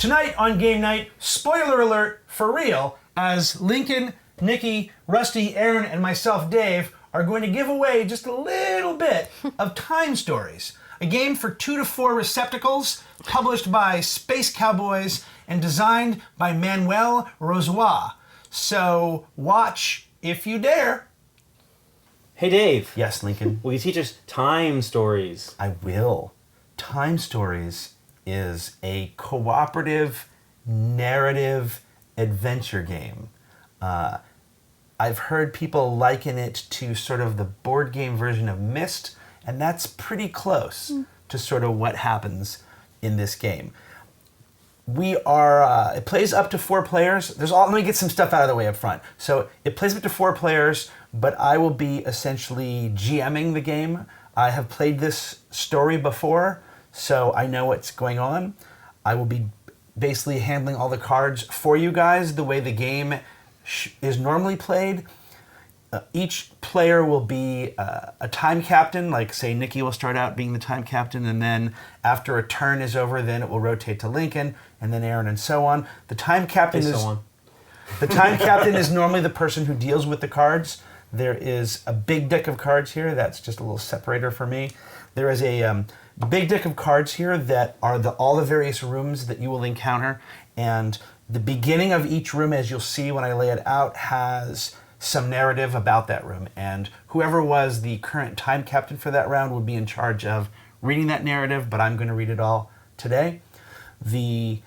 Tonight on Game Night, spoiler alert for real, as Lincoln, Nikki, Rusty, Aaron, and myself, Dave, are going to give away just a little bit of T.I.M.E Stories, a game for 2 to 4 receptacles, published by Space Cowboys and designed by Manuel Rozoy. So watch if you dare. Hey Dave. Yes, Lincoln? Will you teach us T.I.M E Stories? I will. T.I.M E Stories is a cooperative narrative adventure game. I've heard people liken it to sort of the board game version of Myst, and that's pretty close to sort of what happens in this game. We are, it plays up to 4 players. Let me get some stuff out of the way up front. So it plays up to 4 players, but I will be essentially GMing the game. I have played this story before, so I know what's going on. I will be basically handling all the cards for you guys the way the game is normally played. Each player will be a time captain, like say Nikki will start out being the time captain, and then after a turn is over, then it will rotate to Lincoln, and then Aaron, and so on. The time captain The time captain is normally the person who deals with the cards. There is a big deck of cards here. That's just a little separator for me. There is a big deck of cards here that are all the various rooms that you will encounter, and the beginning of each room, as you'll see when I lay it out, has some narrative about that room, and whoever was the current time captain for that round would be in charge of reading that narrative, but I'm going to read it all today. There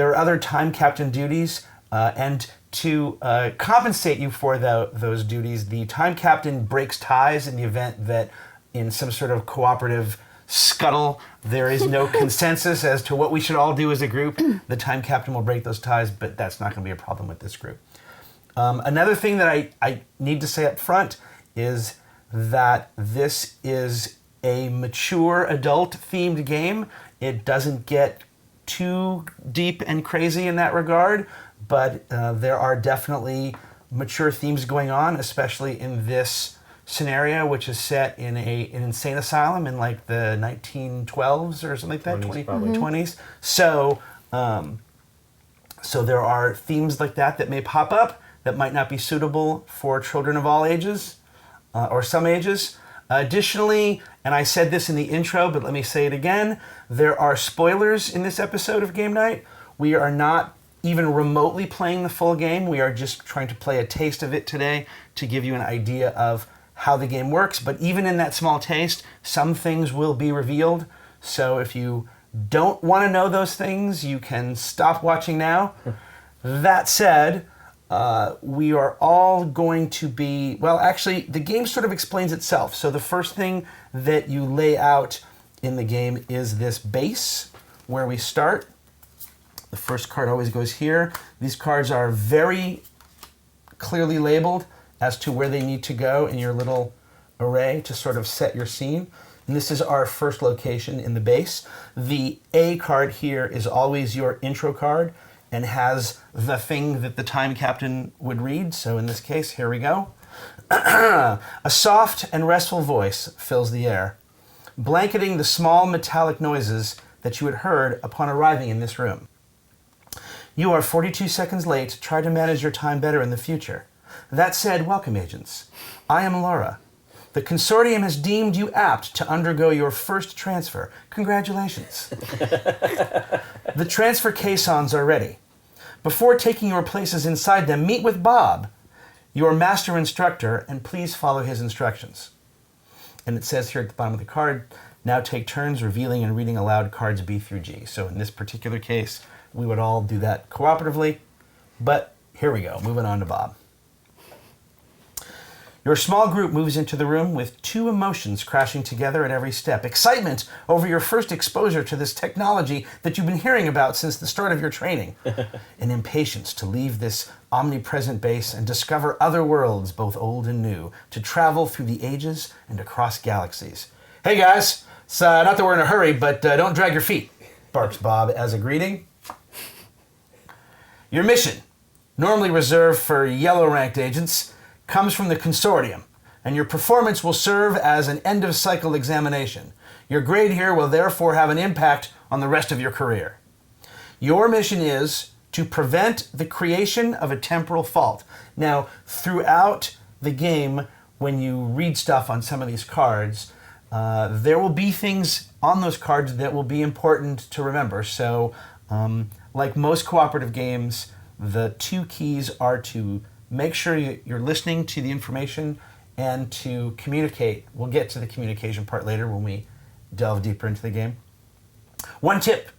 are other time captain duties, and to compensate you for those duties, the time captain breaks ties in the event that in some sort of cooperative scuttle there is no consensus as to what we should all do as a group. The time captain will break those ties, but that's not going to be a problem with this group. Another thing that I need to say up front is that this is a mature adult-themed game. It doesn't get too deep and crazy in that regard, but there are definitely mature themes going on, especially in this scenario, which is set in an insane asylum in like the 1912s or something like that, 20s. So there are themes like that may pop up that might not be suitable for children of all ages or some ages. Additionally, and I said this in the intro, but let me say it again, there are spoilers in this episode of Game Night. We are not even remotely playing the full game. We are just trying to play a taste of it today to give you an idea of how the game works. But even in that small taste, some things will be revealed. So if you don't want to know those things, you can stop watching now. That said, we are all going to be, well, actually, the game sort of explains itself. So the first thing that you lay out in the game is this base where we start. The first card always goes here. These cards are very clearly labeled as to where they need to go in your little array to sort of set your scene. And this is our first location in the base. The A card here is always your intro card and has the thing that the time captain would read. So in this case, here we go. A soft and restful voice fills the air, blanketing the small metallic noises that you had heard upon arriving in this room. You are 42 seconds late. Try to manage your time better in the future. That said, welcome, agents. I am Laura. The consortium has deemed you apt to undergo your first transfer. Congratulations. The transfer caissons are ready. Before taking your places inside them, meet with Bob, your master instructor, and please follow his instructions. And it says here at the bottom of the card, now take turns revealing and reading aloud cards B through G. So in this particular case, we would all do that cooperatively. But here we go, moving on to Bob. Your small group moves into the room with 2 emotions crashing together at every step. Excitement over your first exposure to this technology that you've been hearing about since the start of your training. And impatience to leave this omnipresent base and discover other worlds, both old and new, to travel through the ages and across galaxies. Hey guys, it's not that we're in a hurry, but don't drag your feet, barks Bob as a greeting. Your mission, normally reserved for yellow-ranked agents, comes from the consortium, and your performance will serve as an end-of-cycle examination. Your grade here will therefore have an impact on the rest of your career. Your mission is to prevent the creation of a temporal fault. Now, throughout the game, when you read stuff on some of these cards, there will be things on those cards that will be important to remember. So, like most cooperative games, the two keys are to make sure you're listening to the information and to communicate. We'll get to the communication part later when we delve deeper into the game. One tip: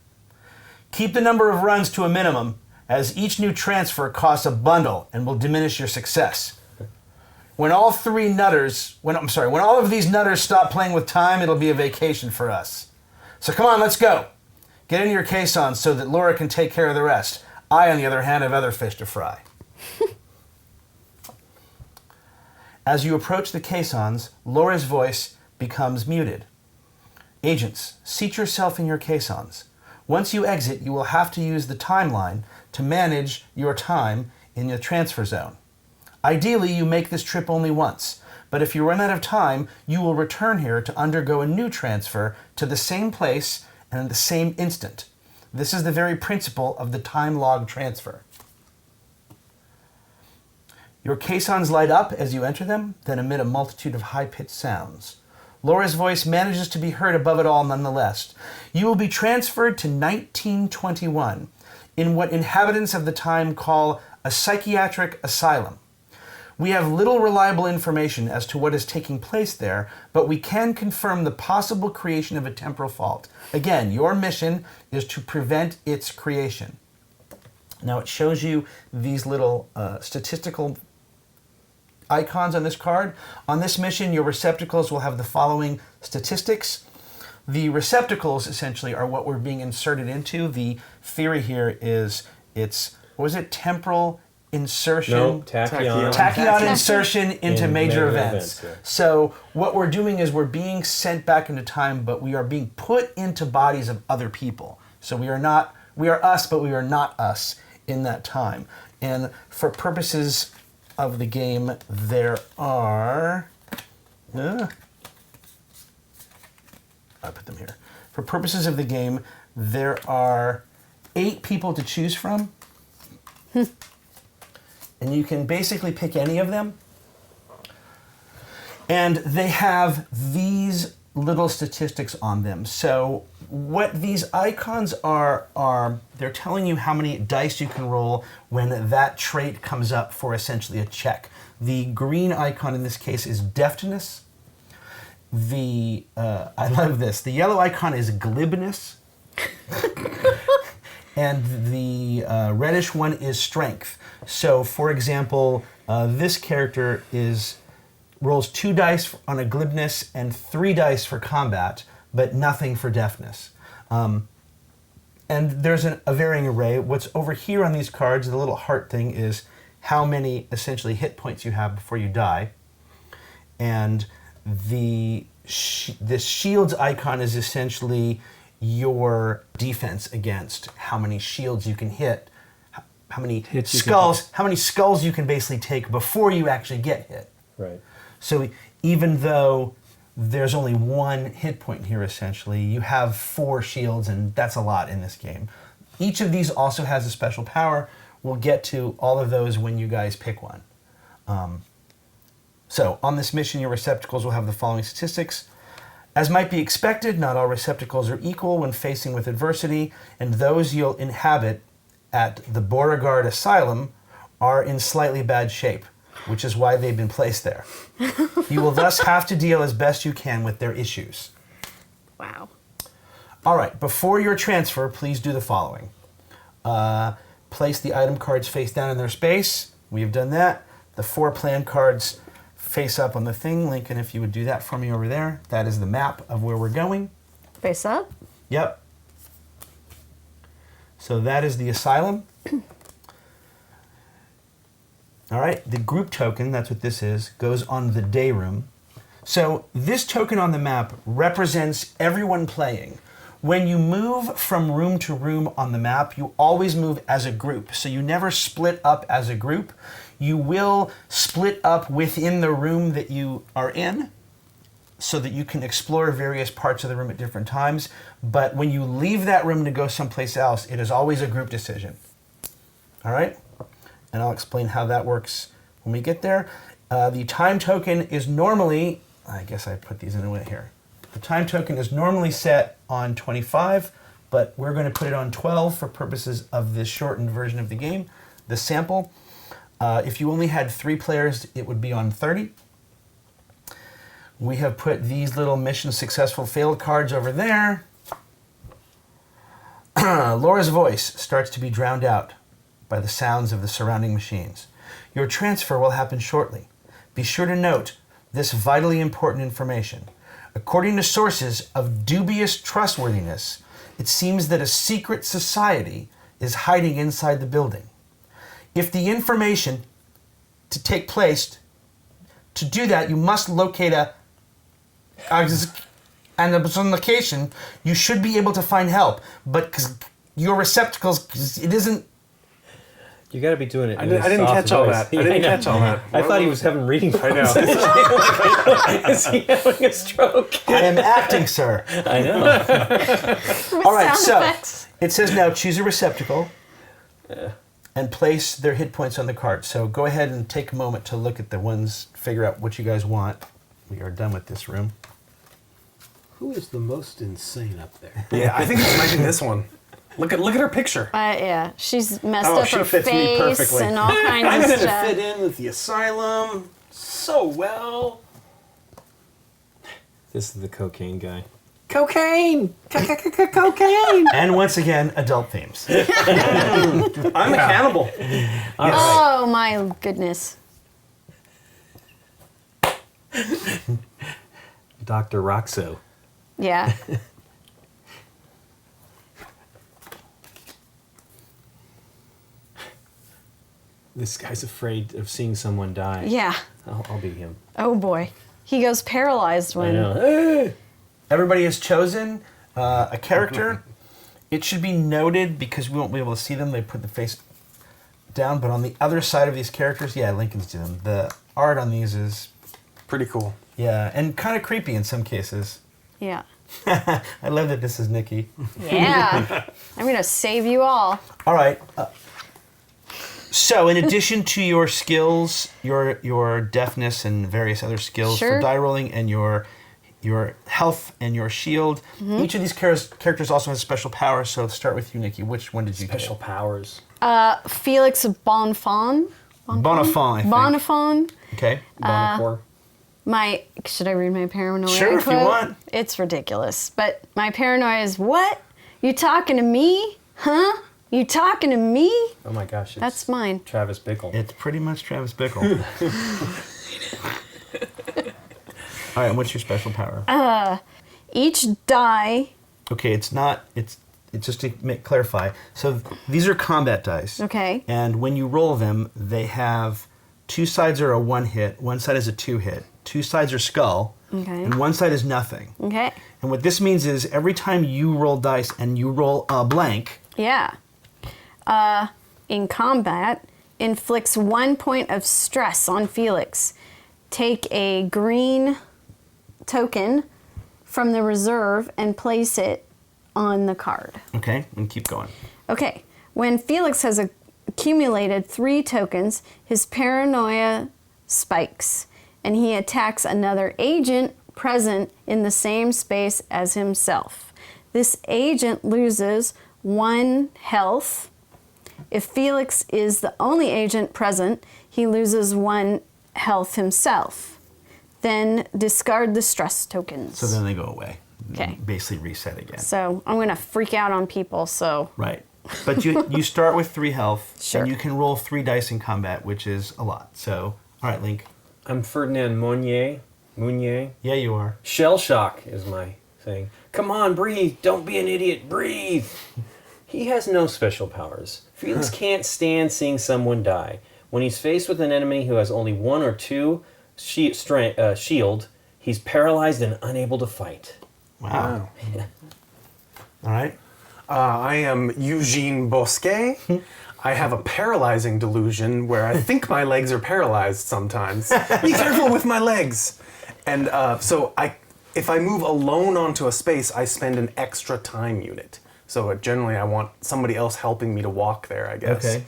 keep the number of runs to a minimum, as each new transfer costs a bundle and will diminish your success. When all of these nutters stop playing with time, it'll be a vacation for us. So come on, let's go. Get into your caissons so that Laura can take care of the rest. I, on the other hand, have other fish to fry. As you approach the caissons, Laura's voice becomes muted. Agents, seat yourself in your caissons. Once you exit, you will have to use the timeline to manage your time in the transfer zone. Ideally, you make this trip only once, but if you run out of time, you will return here to undergo a new transfer to the same place and in the same instant. This is the very principle of the time log transfer. Your caissons light up as you enter them, then emit a multitude of high-pitched sounds. Laura's voice manages to be heard above it all nonetheless. You will be transferred to 1921, in what inhabitants of the time call a psychiatric asylum. We have little reliable information as to what is taking place there, but we can confirm the possible creation of a temporal fault. Again, your mission is to prevent its creation. Now it shows you these little statistical icons on this card. On this mission, your receptacles will have the following statistics. The receptacles essentially are what we're being inserted into. The theory here is temporal insertion. No, tachyon. Tachyon insertion into In major major events. events, yeah. So what we're doing is we're being sent back into time, but we are being put into bodies of other people. So we are us, but we are not us in that time. And for purposes of the game, there are... I put them here. For purposes of the game, there are 8 people to choose from. And you can basically pick any of them. And they have these little statistics on them. So what these icons are they're telling you how many dice you can roll when that trait comes up for essentially a check. The green icon in this case is deftness. I love this. The yellow icon is glibness. And the reddish one is strength. So, for example, this character rolls 2 dice on a glibness and 3 dice for combat, but nothing for deftness. And there's a varying array. What's over here on these cards, the little heart thing, is how many essentially hit points you have before you die. And the shields icon is essentially your defense against how many shields you can hit, how many skulls you can basically take before you actually get hit. Right. So even though there's only 1 hit point here, essentially, you have 4 shields, and that's a lot in this game. Each of these also has a special power. We'll get to all of those when you guys pick one. So on this mission, your receptacles will have the following statistics. As might be expected, not all receptacles are equal when facing with adversity, and those you'll inhabit at the Beauregard Asylum are in slightly bad shape, which is why they've been placed there. You will thus have to deal as best you can with their issues. Wow. All right, before your transfer, please do the following. Place the item cards face down in their space. We've done that. The 4 plan cards face up on the thing. Lincoln, if you would do that for me over there. That is the map of where we're going. Face up? Yep. So that is the asylum. All right, the group token, that's what this is, goes on the day room. So this token on the map represents everyone playing. When you move from room to room on the map, you always move as a group. So you never split up as a group. You will split up within the room that you are in. so that you can explore various parts of the room at different times. But when you leave that room to go someplace else, it is always a group decision. All right? And I'll explain how that works when we get there. The time token is normally, I guess I put these in a way here. The time token is normally set on 25, but we're going to put it on 12 for purposes of this shortened version of the game, the sample. If you only had 3 players, it would be on 30. We have put these little mission successful failed cards over there. Laura's voice starts to be drowned out by the sounds of the surrounding machines. Your transfer will happen shortly. Be sure to note this vitally important information. According to sources of dubious trustworthiness, it seems that a secret society is hiding inside the building. If the information to take place, to do that, you must locate and on location, you should be able to find help. But because your receptacles, it isn't. You got to be doing it. I didn't catch all that. I didn't catch all that. I thought he was having reading. I know. Is he having a stroke? I am acting, sir. I know. All right, Sound so effects. it says now choose a receptacle and place their hit points on the card. So go ahead and take a moment to look at the ones, figure out what you guys want. We are done with this room. Who is the most insane up there? Yeah, I think it might be this one. Look at her picture. Yeah, she's messed Oh, up she her fits me face perfectly. and all kinds I'm of gonna stuff. fit in with the asylum so well. This is the cocaine guy. Cocaine! Cocaine! And once again, adult themes. I'm a cannibal. Oh my goodness. Dr. Roxo. Yeah. This guy's afraid of seeing someone die. Yeah. I'll be him. Oh boy. He goes paralyzed I when. know. Everybody has chosen a character. It should be noted, because we won't be able to see them, they put the face down, but on the other side of these characters, yeah, Lincoln's doing them. The art on these is, Pretty cool. yeah, and kind of creepy in some cases. Yeah. I love that this is Nikki. Yeah. I'm gonna save you all. All right. So, in addition to your skills, your deafness and various other skills for Sure. die rolling, and your health and your shield, each of these characters also has special powers. So, let's start with you, Nikki. Which one did you Special powers. Felix Bonfon. Bonafont, I think. Bonafon. Okay. Bonacore. Should I read my paranoia Sure, if you quote? want. It's ridiculous. But my paranoia is, what? You talking to me? Huh? You talking to me? Oh my gosh. It's That's mine. Travis Bickle. It's pretty much Travis Bickle. All right, and what's your special power? Each die. Okay, it's just to clarify. So these are combat dice. Okay. And when you roll them, they have 2 sides are a 1 hit, 1 side is a 2 hit, 2 sides are skull, Okay. and 1 side is nothing. Okay. And what this means is every time you roll dice and you roll a blank, Yeah. In combat, inflicts 1 point of stress on Felix. Take a green token from the reserve and place it on the card. okay, and keep going. Okay. When Felix has accumulated 3 tokens, his paranoia spikes, and he attacks another agent present in the same space as himself. This agent loses 1 health. If Felix is the only agent present, he loses 1 health himself. Then discard the stress tokens. So then they go away. Okay. Basically reset again. So I'm gonna freak out on people, so Right. But you start with 3 health, Sure. and you can roll 3 dice in combat, which is a lot. So, all right, Link. I'm Ferdinand Mounier. Yeah, you are. Shell shock is my thing. Come on, breathe. Don't be an idiot. Breathe. He has no special powers. Felix can't stand seeing someone die. When he's faced with an enemy who has only 1 or 2 shield, he's paralyzed and unable to fight. Wow. All right. I am Eugene Bosquet. I have a paralyzing delusion where I think my legs are paralyzed sometimes. Be careful with my legs. And so if I move alone onto a space, I spend an extra time unit. So generally, I want somebody else helping me to walk there, I guess. Okay.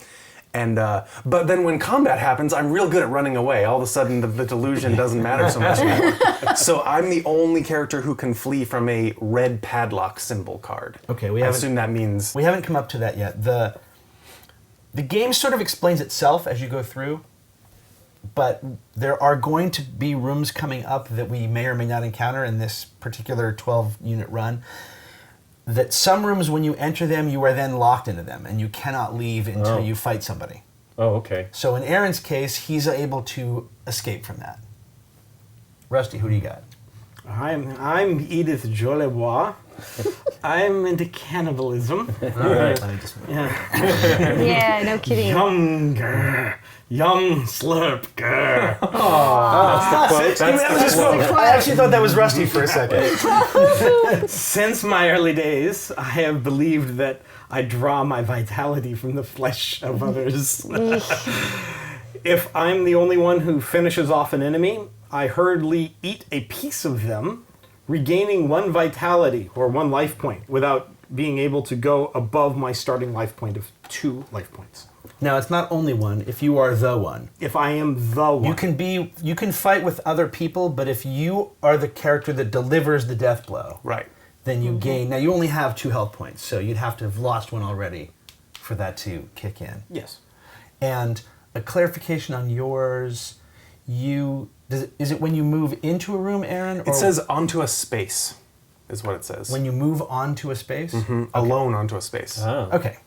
And but then when combat happens, I'm real good at running away. All of a sudden, the delusion doesn't matter so much anymore. So I'm the only character who can flee from a red padlock symbol card. Okay, I assume that means we haven't come up to that yet. The game sort of explains itself as you go through, but there are going to be rooms coming up that we may or may not encounter in this particular 12-unit run. That some rooms, when you enter them, you are then locked into them, and you cannot leave until you fight somebody. Oh, okay. So in Aaron's case, he's able to escape from that. Rusty, who do you got? I'm Edith Jolebois. I'm into cannibalism. All right. Let me just move. Yeah, no kidding. Younger. Yum slurp grr. That's the quote. I actually thought that was Rusty for a second. Since my early days, I have believed that I draw my vitality from the flesh of others. If I'm the only one who finishes off an enemy, I hurriedly eat a piece of them, regaining 1 vitality or 1 life point without being able to go above my starting life point of 2 life points. Now, it's not only 1, if you are the one. If I am the one. You can fight with other people, but if you are the character that delivers the death blow, right. then you gain. Now, you only have 2 health points, so you'd have to have lost 1 already for that to kick in. Yes. And a clarification on yours, is it when you move into a room, Aaron? Or It says onto a space, is what it says. when you move onto a space? Alone onto a space. Oh. Okay.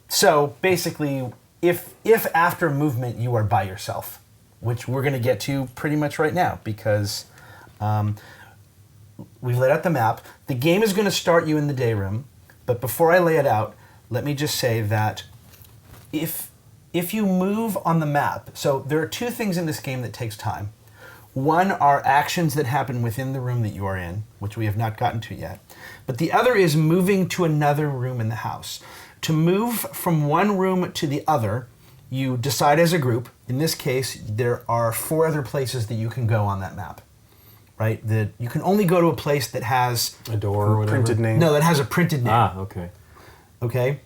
So basically, if after movement you are by yourself, which we're going to get to pretty much right now because we've laid out the map. The game is going to start you in the day room, but before I lay it out, let me just say that if you move on the map, so there are 2 things in this game that takes time. One are actions that happen within the room that you are in, which we have not gotten to yet. But the other is moving to another room in the house. To move from one room to the other, you decide as a group. In this case, there are 4 other places that you can go on that map, right? That you can only go to a place that has A door or whatever. Printed name. no, that has a printed name. Ah, okay. Okay,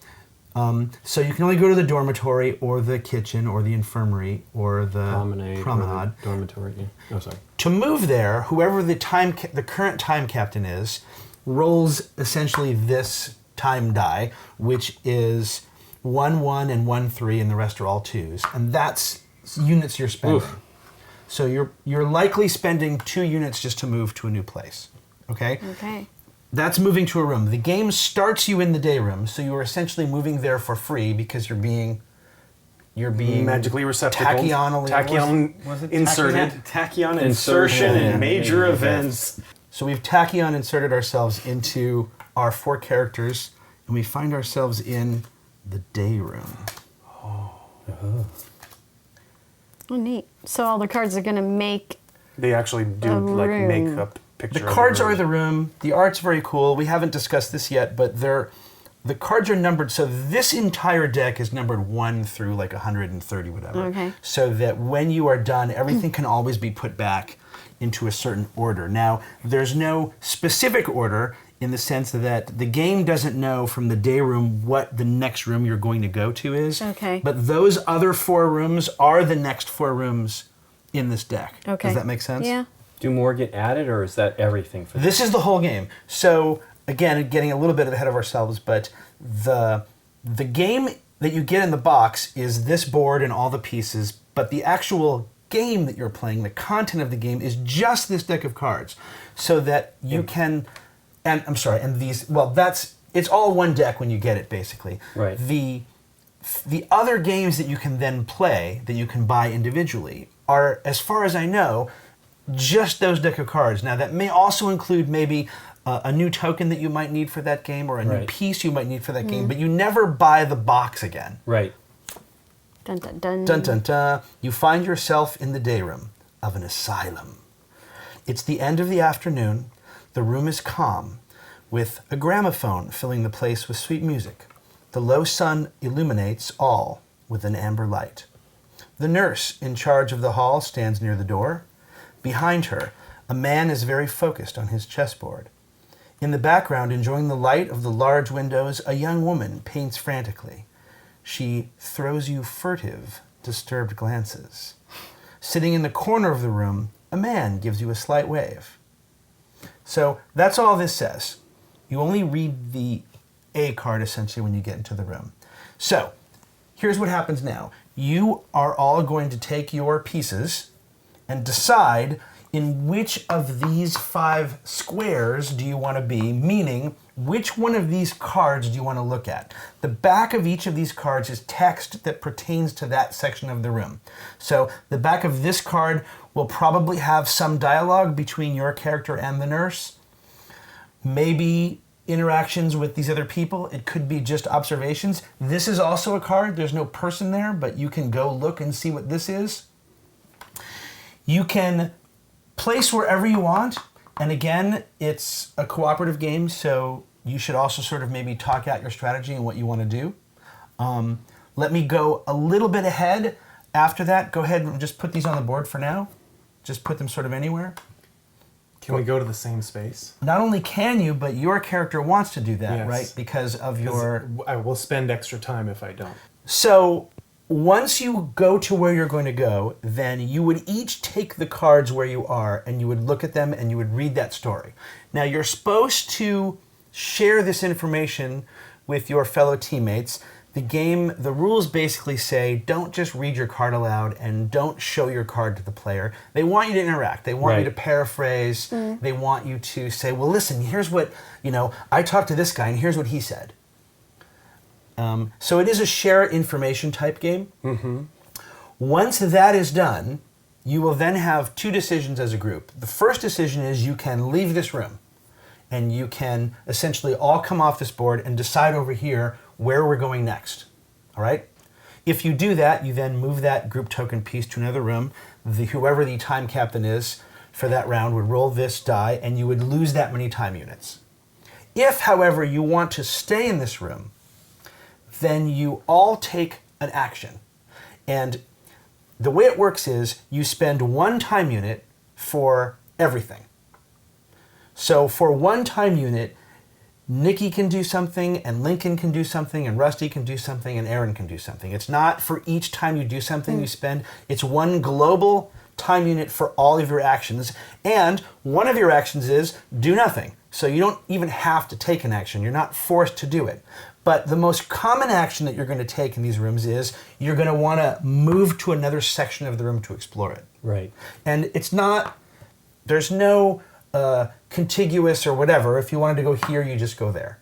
so you can only go to the dormitory or the kitchen or the infirmary or the Promenade. promenade. Or the dormitory. Yeah. Oh, sorry. To move there, whoever the current time captain is, rolls essentially this time die, which is 1, 1, and 1, 3, and the rest are all 2s, and that's units you're spending. Oof. So you're likely spending 2 units just to move to a new place. Okay. Okay. That's moving to a room. The game starts you in the day room, so you are essentially moving there for free because you're being Magically receptacled. Tachyon was it inserted. Tachyon insertion in major events. So we've tachyon inserted ourselves into our 4 characters, and we find ourselves in the day room. Oh, neat. So all the cards are going to make... They actually do A like room. make a picture. The of cards room. are the room. The art's very cool. We haven't discussed this yet, but the cards are numbered. So this entire deck is numbered 1 through like 130, whatever. Okay. So that when you are done, everything can always be put back into a certain order. Now, there's no specific order in the sense that the game doesn't know from the day room what the next room you're going to go to is. Okay. But those other 4 rooms are the next 4 rooms in this deck. Okay. Does that make sense? Yeah. Do more get added, or is that everything for This is the whole game. So again, getting a little bit ahead of ourselves, but the game that you get in the box is this board and all the pieces, but the actual game that you're playing, the content of the game, is just this deck of cards, so that you can. And I'm sorry, and these. Well, it's all one deck when you get it, basically. Right. The other games that you can then play, that you can buy individually, are, as far as I know, just those deck of cards. Now, that may also include maybe a new token that you might need for that game, or a new Right. piece you might need for that game, but you never buy the box again. Right. Dun, dun, dun. Dun dun dun. You find yourself in the day room of an asylum. It's the end of the afternoon. The room is calm, with a gramophone filling the place with sweet music. The low sun illuminates all with an amber light. The nurse in charge of the hall stands near the door. Behind her, A man is very focused on his chessboard. In the background, enjoying the light of the large windows, a young woman paints frantically. She throws you furtive, disturbed glances. Sitting in the corner of the room, a man gives you a slight wave. So that's all this says. You only read the A card essentially when you get into the room. So here's what happens now. You are all going to take your pieces and decide in which of these 5 squares do you want to be, meaning which one of these cards do you want to look at. The back of each of these cards is text that pertains to that section of the room. So the back of this card will probably have some dialogue between your character and the nurse. Maybe interactions with these other people. It could be just observations. This is also a card. There's no person there, but you can go look and see what this is. You can place wherever you want. And again, it's a cooperative game, so you should also sort of maybe talk out your strategy and what you want to do. Let me go a little bit ahead. After that, go ahead and just put these on the board for now. Just put them sort of anywhere. Can we go to the same space? Not only can you, but your character wants to do that, Yes. right? Because of your... I will spend extra time if I don't. So once you go to where you're going to go, then you would each take the cards where you are and you would look at them and you would read that story. Now you're supposed to share this information with your fellow teammates. The rules basically say don't just read your card aloud and don't show your card to the player. They want you to interact. They want you to paraphrase. They want you to say, well, listen, here's what, I talked to this guy and here's what he said. So it is a share information type game. Mm-hmm. Once that is done, you will then have 2 decisions as a group. The first decision is you can leave this room and you can essentially all come off this board and decide over here where we're going next. All right? If you do that, you then move that group token piece to another room. Whoever the time captain is for that round would roll this die and you would lose that many time units. If, however, you want to stay in this room, then you all take an action. And the way it works is you spend 1 time unit for everything. So for 1 time unit, Nikki can do something, and Lincoln can do something, and Rusty can do something, and Aaron can do something. It's not for each time you do something you spend. It's 1 global time unit for all of your actions. And one of your actions is do nothing. So you don't even have to take an action. You're not forced to do it. But the most common action that you're going to take in these rooms is you're going to want to move to another section of the room to explore it. Right. And it's not, there's no contiguous or whatever. If you wanted to go here, you just go there.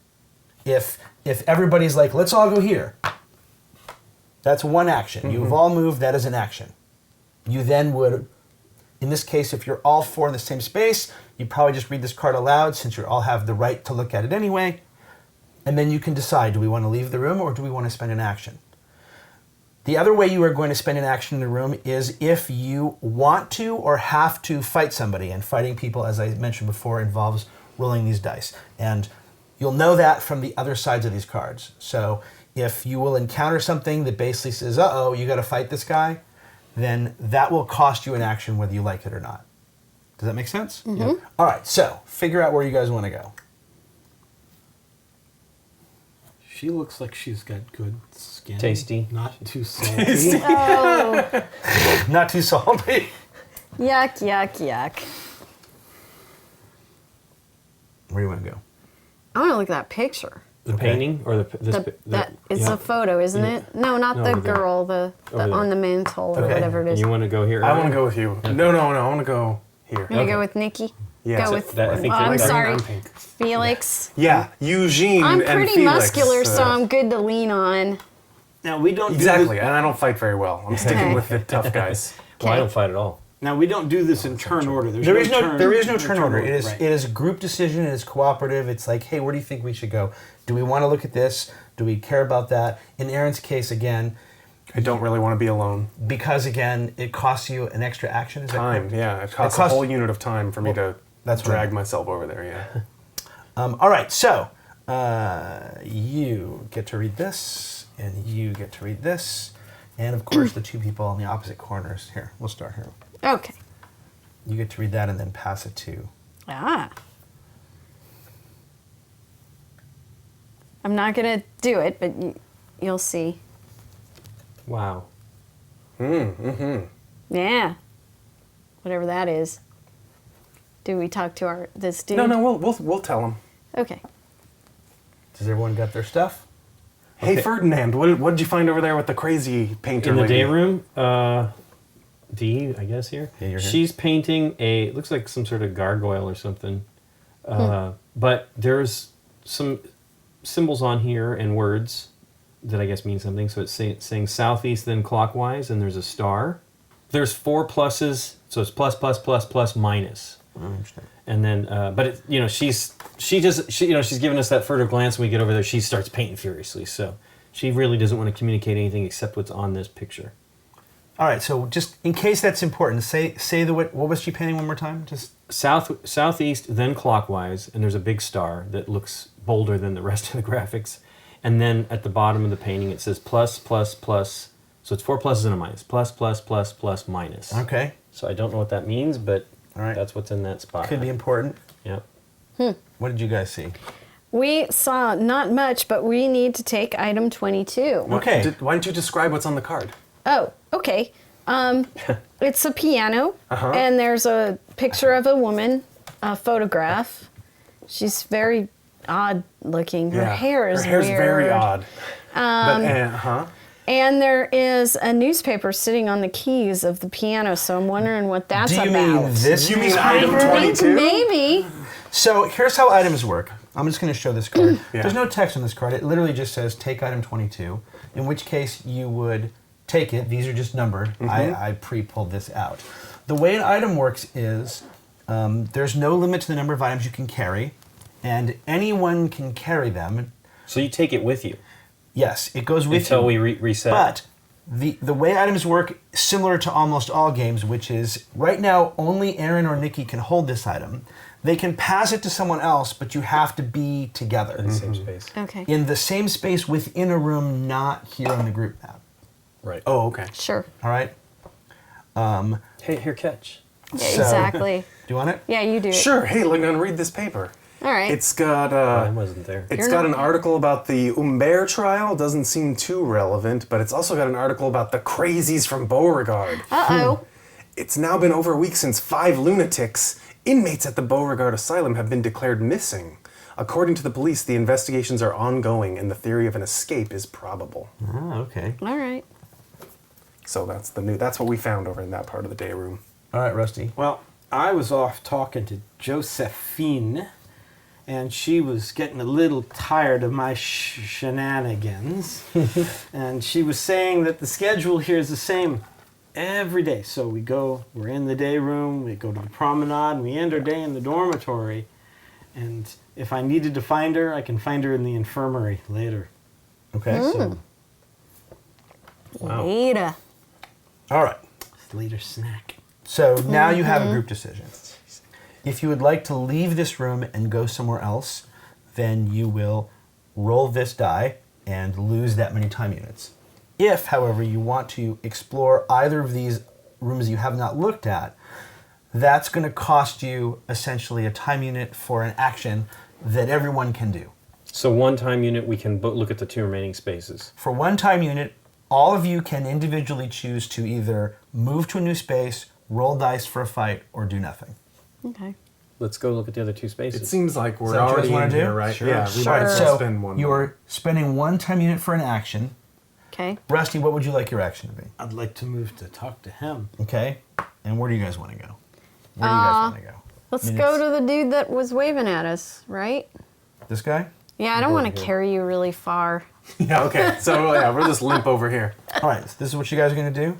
If everybody's like, let's all go here, that's 1 action. Mm-hmm. You've all moved, that is an action. You then would, in this case, if you're all 4 in the same space, you probably just read this card aloud since you all have the right to look at it anyway. And then you can decide, do we want to leave the room or do we want to spend an action? The other way you are going to spend an action in the room is if you want to or have to fight somebody. And fighting people, as I mentioned before, involves rolling these dice. And you'll know that from the other sides of these cards. So if you will encounter something that basically says, uh-oh, you got to fight this guy, then that will cost you an action whether you like it or not. Does that make sense? Mm-hmm. Yeah. All right, so figure out where you guys want to go. She looks like she's got good skin. Tasty. Not too salty. Oh, Not too salty. yuck, yuck, yuck. Where do you want to go? I want to look at that picture. The painting or It's a photo, isn't it? No, not No, the over there. girl, the Over there. on the mantle or Okay. whatever it is. You want to go here? I want Ryan? to go with you. No, I want to go here. You want to go with Nikki? Yeah. Go So with, that- I think I'm that- sorry, I'm pink. Felix. Yeah, Eugene I'm and pretty Felix, muscular, so I'm good to lean on. Now we don't Exactly, Do and I don't fight very well. I'm sticking Okay. with the tough guys. Well, I Okay. don't fight at all. now we don't do this in turn order. There is no turn order. It is Right. it is a group decision. It is cooperative. It's like, hey, where do you think we should go? Do we want to look at this? Do we care about that? In Aaron's case, again, I don't really want to be alone. because again, it costs you an extra action. Is that Time, correct? yeah. It costs a costs- whole unit of time for me to that's what I drag meant. myself over there, yeah. All right, so you get to read this, and you get to read this, and of course the 2 people on the opposite corners. Here, we'll start here. Okay. You get to read that and then pass it to. Ah. I'm not going to do it, but you'll see. Wow. Yeah. Whatever that is. Do we talk to this dude? No, we'll tell him. Okay. Does everyone got their stuff? Hey, Okay. Ferdinand, what did you find over there with the crazy painter In the lady? day room, D, I guess here. Yeah, you're here. She's painting it looks like some sort of gargoyle or something. But there's some symbols on here and words that I guess mean something. So it's saying southeast, then clockwise, and there's a star. There's 4 pluses, so it's plus, plus, plus, plus, minus. I don't understand. And then, but it, you know, she's giving us that furtive glance. When we get over there, she starts painting furiously. So she really doesn't want to communicate anything except what's on this picture. All right, so just in case that's important, say what was she painting one more time? Just Southeast, then clockwise, and there's a big star that looks bolder than the rest of the graphics. And then at the bottom of the painting, it says plus, plus, plus. So it's 4 pluses and a minus. Plus, plus, plus, plus, minus. okay. So I don't know what that means, but All right. that's what's in that spot. Could be important. Yep. What did you guys see? We saw not much, but we need to take item 22. Okay. Why don't you describe what's on the card? Oh, okay. It's a piano, and there's a picture of a woman, a photograph. She's very odd looking. Her hair is Her hair's weird. very odd. And there is a newspaper sitting on the keys of the piano, so I'm wondering what that's Do you about. mean this? You mean newspaper? item I think 22? maybe. So here's how items work. I'm just going to show this card. Yeah. There's no text on this card. It literally just says take item 22, in which case you would take it. These are just numbered. I pre-pulled this out. The way an item works is there's no limit to the number of items you can carry, and anyone can carry them. So you take it with you Yes, it goes with until you. we reset. But the way items work, similar to almost all games, which is right now only Aaron or Nikki can hold this item. They can pass it to someone else, but you have to be together in the same space. Okay. in the same space within a room, not here on the group map. Right. Oh, okay. Sure. All right. Hey, here, catch. Yeah, So- exactly. Do you want it? Yeah, you do it. Sure. Hey, look, I'm gonna read this paper. All right. It's got I wasn't there. It's You're got not- an article about the Humbert trial. Doesn't seem too relevant, but it's also got an article about the crazies from Beauregard. Uh-oh. It's now been over a week since 5 lunatics, inmates at the Beauregard Asylum, have been declared missing. According to the police, the investigations are ongoing and the theory of an escape is probable. Oh, okay. All right. So that's what we found over in that part of the day room. All right, Rusty. Well, I was off talking to Josephine, and she was getting a little tired of my shenanigans. And she was saying that the schedule here is the same every day. So we're in the day room, we go to the promenade, and we end our day in the dormitory. And if I needed to find her, I can find her in the infirmary later. Okay. So, Wow. Later. All right. later snack. So now you have a group decision. If you would like to leave this room and go somewhere else, then you will roll this die and lose that many time units. If, however, you want to explore either of these rooms you have not looked at, that's going to cost you essentially a time unit for an action that everyone can do. So one time unit, we can look at the 2 remaining spaces. For one time unit, all of you can individually choose to either move to a new space, roll dice for a fight, or do nothing. Okay. Let's go look at the other 2 spaces. It seems like we're that what you already guys wanna in do? here, right? Sure. Yeah, we Sure. might as So well spend one. you're spending one time unit for an action. Okay. Rusty, what would you like your action to be? I'd like to move to talk to him. Okay. And where do you guys want to go? Where do you guys want to go? Let's I mean, go it's- to the dude that was waving at us, right? This guy? Yeah, I don't want to carry you really far. Yeah, okay. So yeah, we'll just limp over here. All right, this is what you guys are going to do.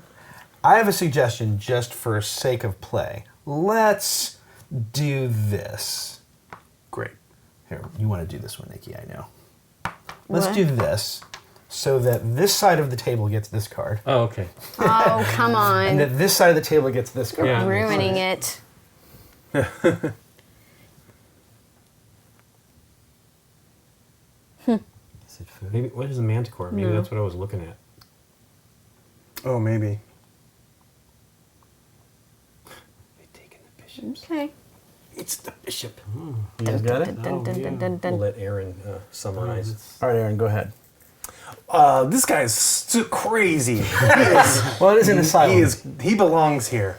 I have a suggestion just for sake of play. Let's do this. Great. Here, you want to do this one, Nikki, I know. Let's What? do this so that this side of the table gets this card, Oh, okay. Oh, come and on. that this side of the table gets this card. Yeah. Ruining it. Is it food? Maybe what is a manticore? Maybe that's what I was looking at. Oh, maybe. They taken the Okay. It's the bishop. You guys got it? Dun, dun, dun, dun, dun. We'll let Aaron summarize. All right, Aaron, go ahead. This guy's crazy. Well, it is an asylum. He belongs here.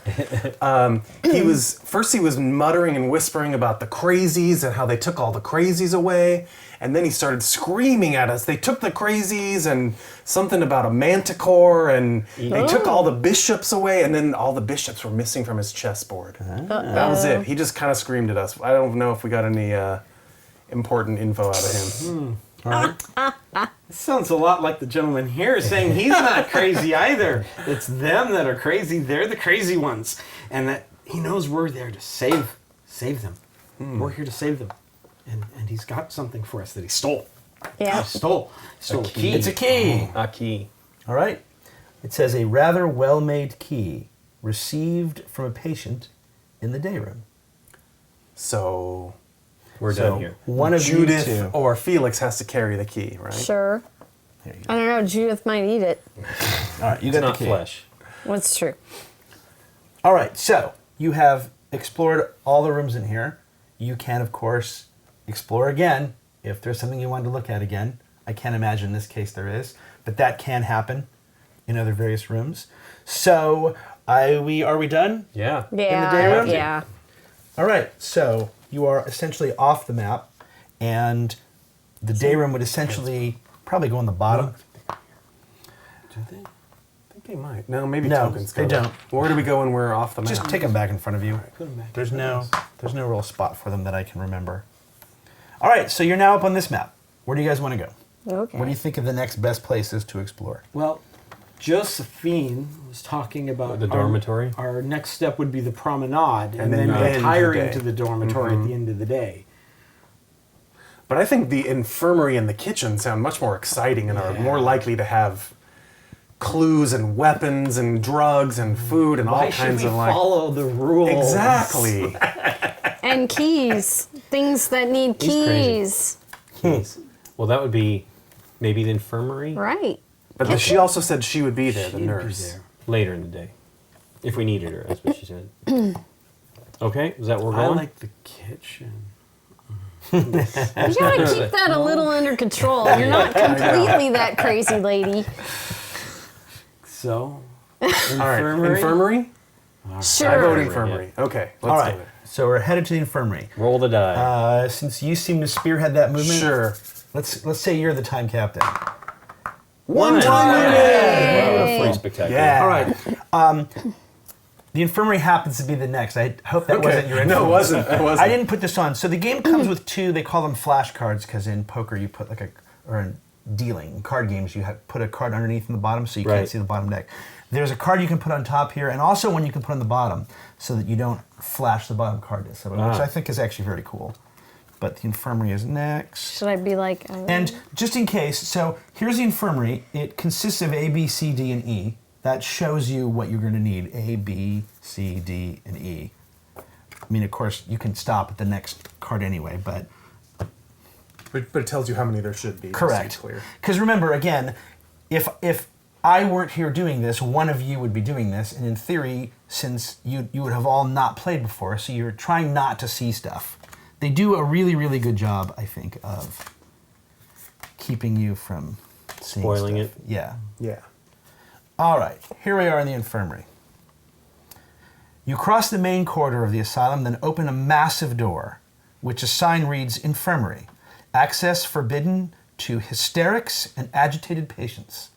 He was muttering and whispering about the crazies and how they took all the crazies away, and then he started screaming at us. They took the crazies and something about a manticore, and they took all the bishops away, and then all the bishops were missing from his chessboard. That was it. He just kind of screamed at us. I don't know if we got any important info out of him. All right. This sounds a lot like the gentleman here saying he's not crazy either. It's them that are crazy. They're the crazy ones. And that he knows we're there to save them. We're here to save them. And he's got something for us that he stole. Yeah. Stole a key. It's a key. A key. All right. It says a rather well-made key received from a patient in the day room. So We're done here. One of Judith you two. or Felix has to carry the key, right? Sure. Here you I don't know. Judith might eat it. All right, you It's got not the key. flesh. What's true? All right, so you have explored all the rooms in here. You can, of course, explore again if there's something you wanted to look at again. I can't imagine in this case there is, but that can happen in other various rooms. So, are we done? Yeah. Yeah. day room? Yeah. All right, so you are essentially off the map, and the day room would essentially probably go on the bottom. Do they? I think they might. No, maybe No, tokens they go. don't. Where do we go when we're off the map? Just take them back in front of you. Put 'em back. There's no real spot for them that I can remember. All right, so you're now up on this map. Where do you guys want to go? Okay. What do you think of the next best places to explore? Well, Josephine was talking about The dormitory? Our next step would be the promenade, and then then end the retiring day. to the dormitory at the end of the day. But I think the infirmary and the kitchen sound much more exciting and are more likely to have clues and weapons and drugs and food and Why all should kinds we of like. follow the rules? Exactly. And keys. Things that need He's keys. crazy. Keys. Well, that would be maybe the infirmary Right. But she also said she would be there, the She'd be nurse. there. later in the day, if we needed her. That's what she said. Okay, is that where we're I going? like the kitchen. You gotta keep that a little under control. You're not completely that crazy lady. So, All right, infirmary. infirmary? Sure. I vote infirmary. Okay, let's All right, do it. so we're headed to the infirmary. Roll the die. Since you seem to spearhead that movement, Sure. let's say you're the time captain. One time Wow, pretty spectacular. Yeah. All right. The infirmary happens to be the next. I hope that wasn't your info. No, it wasn't. It wasn't. I didn't put this on. So the game comes with two. They call them flashcards because in poker you put or in dealing, in card games you put a card underneath in the bottom so you can't Right. see the bottom deck. There's a card you can put on top here, and also one you can put on the bottom so that you don't flash the bottom card, which I think is actually very cool. But the infirmary is next. Should I be like? And just in case, so here's the infirmary. It consists of A, B, C, D, and E. That shows you what you're going to need. A, B, C, D, and E. I mean, of course, you can stop at the next card anyway, but But it tells you how many there should be. just to be correct. clear. Because remember, again, if I weren't here doing this, one of you would be doing this, and in theory, since you would have all not played before, so you're trying not to see stuff. They do a really, really good job, I think, of keeping you from seeing Spoiling stuff. it. Yeah. Yeah. All right, here we are in the infirmary. You cross the main corridor of the asylum, then open a massive door, which a sign reads Infirmary. Access forbidden to hysterics and agitated patients.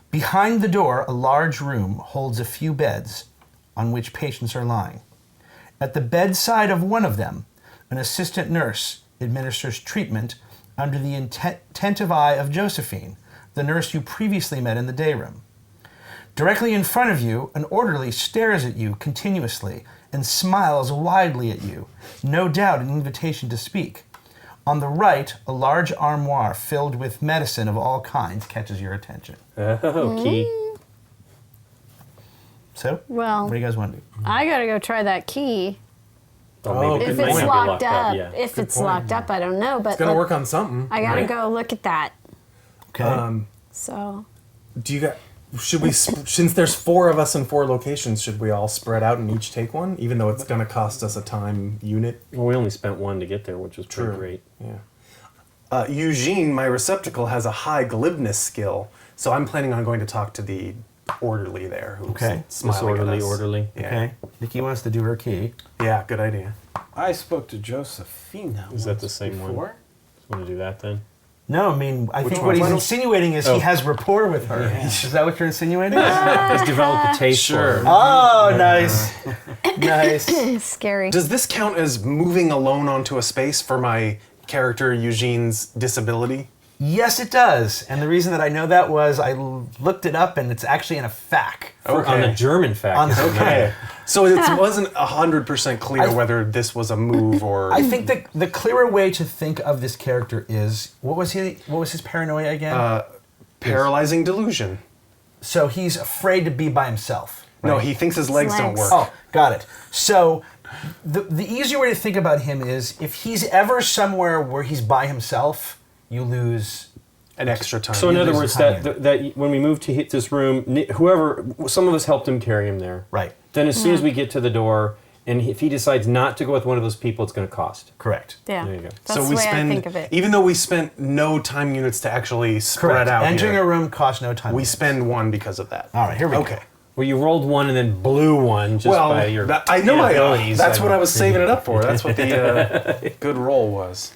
Behind the door, a large room holds a few beds on which patients are lying. At the bedside of one of them, an assistant nurse administers treatment under the attentive eye of Josephine, the nurse you previously met in the day room. Directly in front of you, an orderly stares at you continuously and smiles widely at you, no doubt an invitation to speak. On the right, a large armoire filled with medicine of all kinds catches your attention. Oh, key. So, Well, what do you guys want to do? I gotta go try that key. Oh, maybe If it might it's be locked up, yeah. if it's locked up, I don't know. But It's gonna work on something. I gotta right? go look at that. Okay. So Do you got? Should we, since there's 4 of us in 4 locations, should we all spread out and each take one, even though it's going to cost us a time unit? Well, we only spent 1 to get there, which was pretty great. Yeah. Eugene, my receptacle, has a high glibness skill, so I'm planning on going to talk to the orderly there, who's smiling at us. Orderly. Yeah. Okay. Nikki wants to do her key. Yeah, good idea. I spoke to Josephina. Is that once the same before. one? Want to do that then? No, I mean, I think one? what he's Why don't- insinuating is he has rapport with her. Yeah. Is that what you're insinuating? He's developed a taste for her. Oh, nice. Nice. Scary. Does this count as moving alone onto a space for my character Eugene's disability? Yes, it does. And the reason that I know that was I looked it up, and it's actually in a FAQ. On the German fact. On the- Okay. So it wasn't 100% clear whether this was a move or... I think the clearer way to think of this character is what was his paranoia again? paralyzing delusion. So he's afraid to be by himself. No, right? he thinks his legs don't work. Oh, got it. So the easier way to think about him is if he's ever somewhere where he's by himself, you lose An extra time. So in other lose words, time. that when we moved to hit this room, some of us helped him carry him there. right. Then as soon as we get to the door, and if he decides not to go with one of those people, it's going to cost. Correct. Yeah. There you go. That's so the we way spend, I think of it. even though we spent no time units to actually spread Correct. out Entering here, a room costs no time. we spend 1 because of that. All right, here we go. Okay. Well, you rolled 1 and then blew 1 just Well, by your I know abilities. that's what I was saving it up for. That's what the good roll was.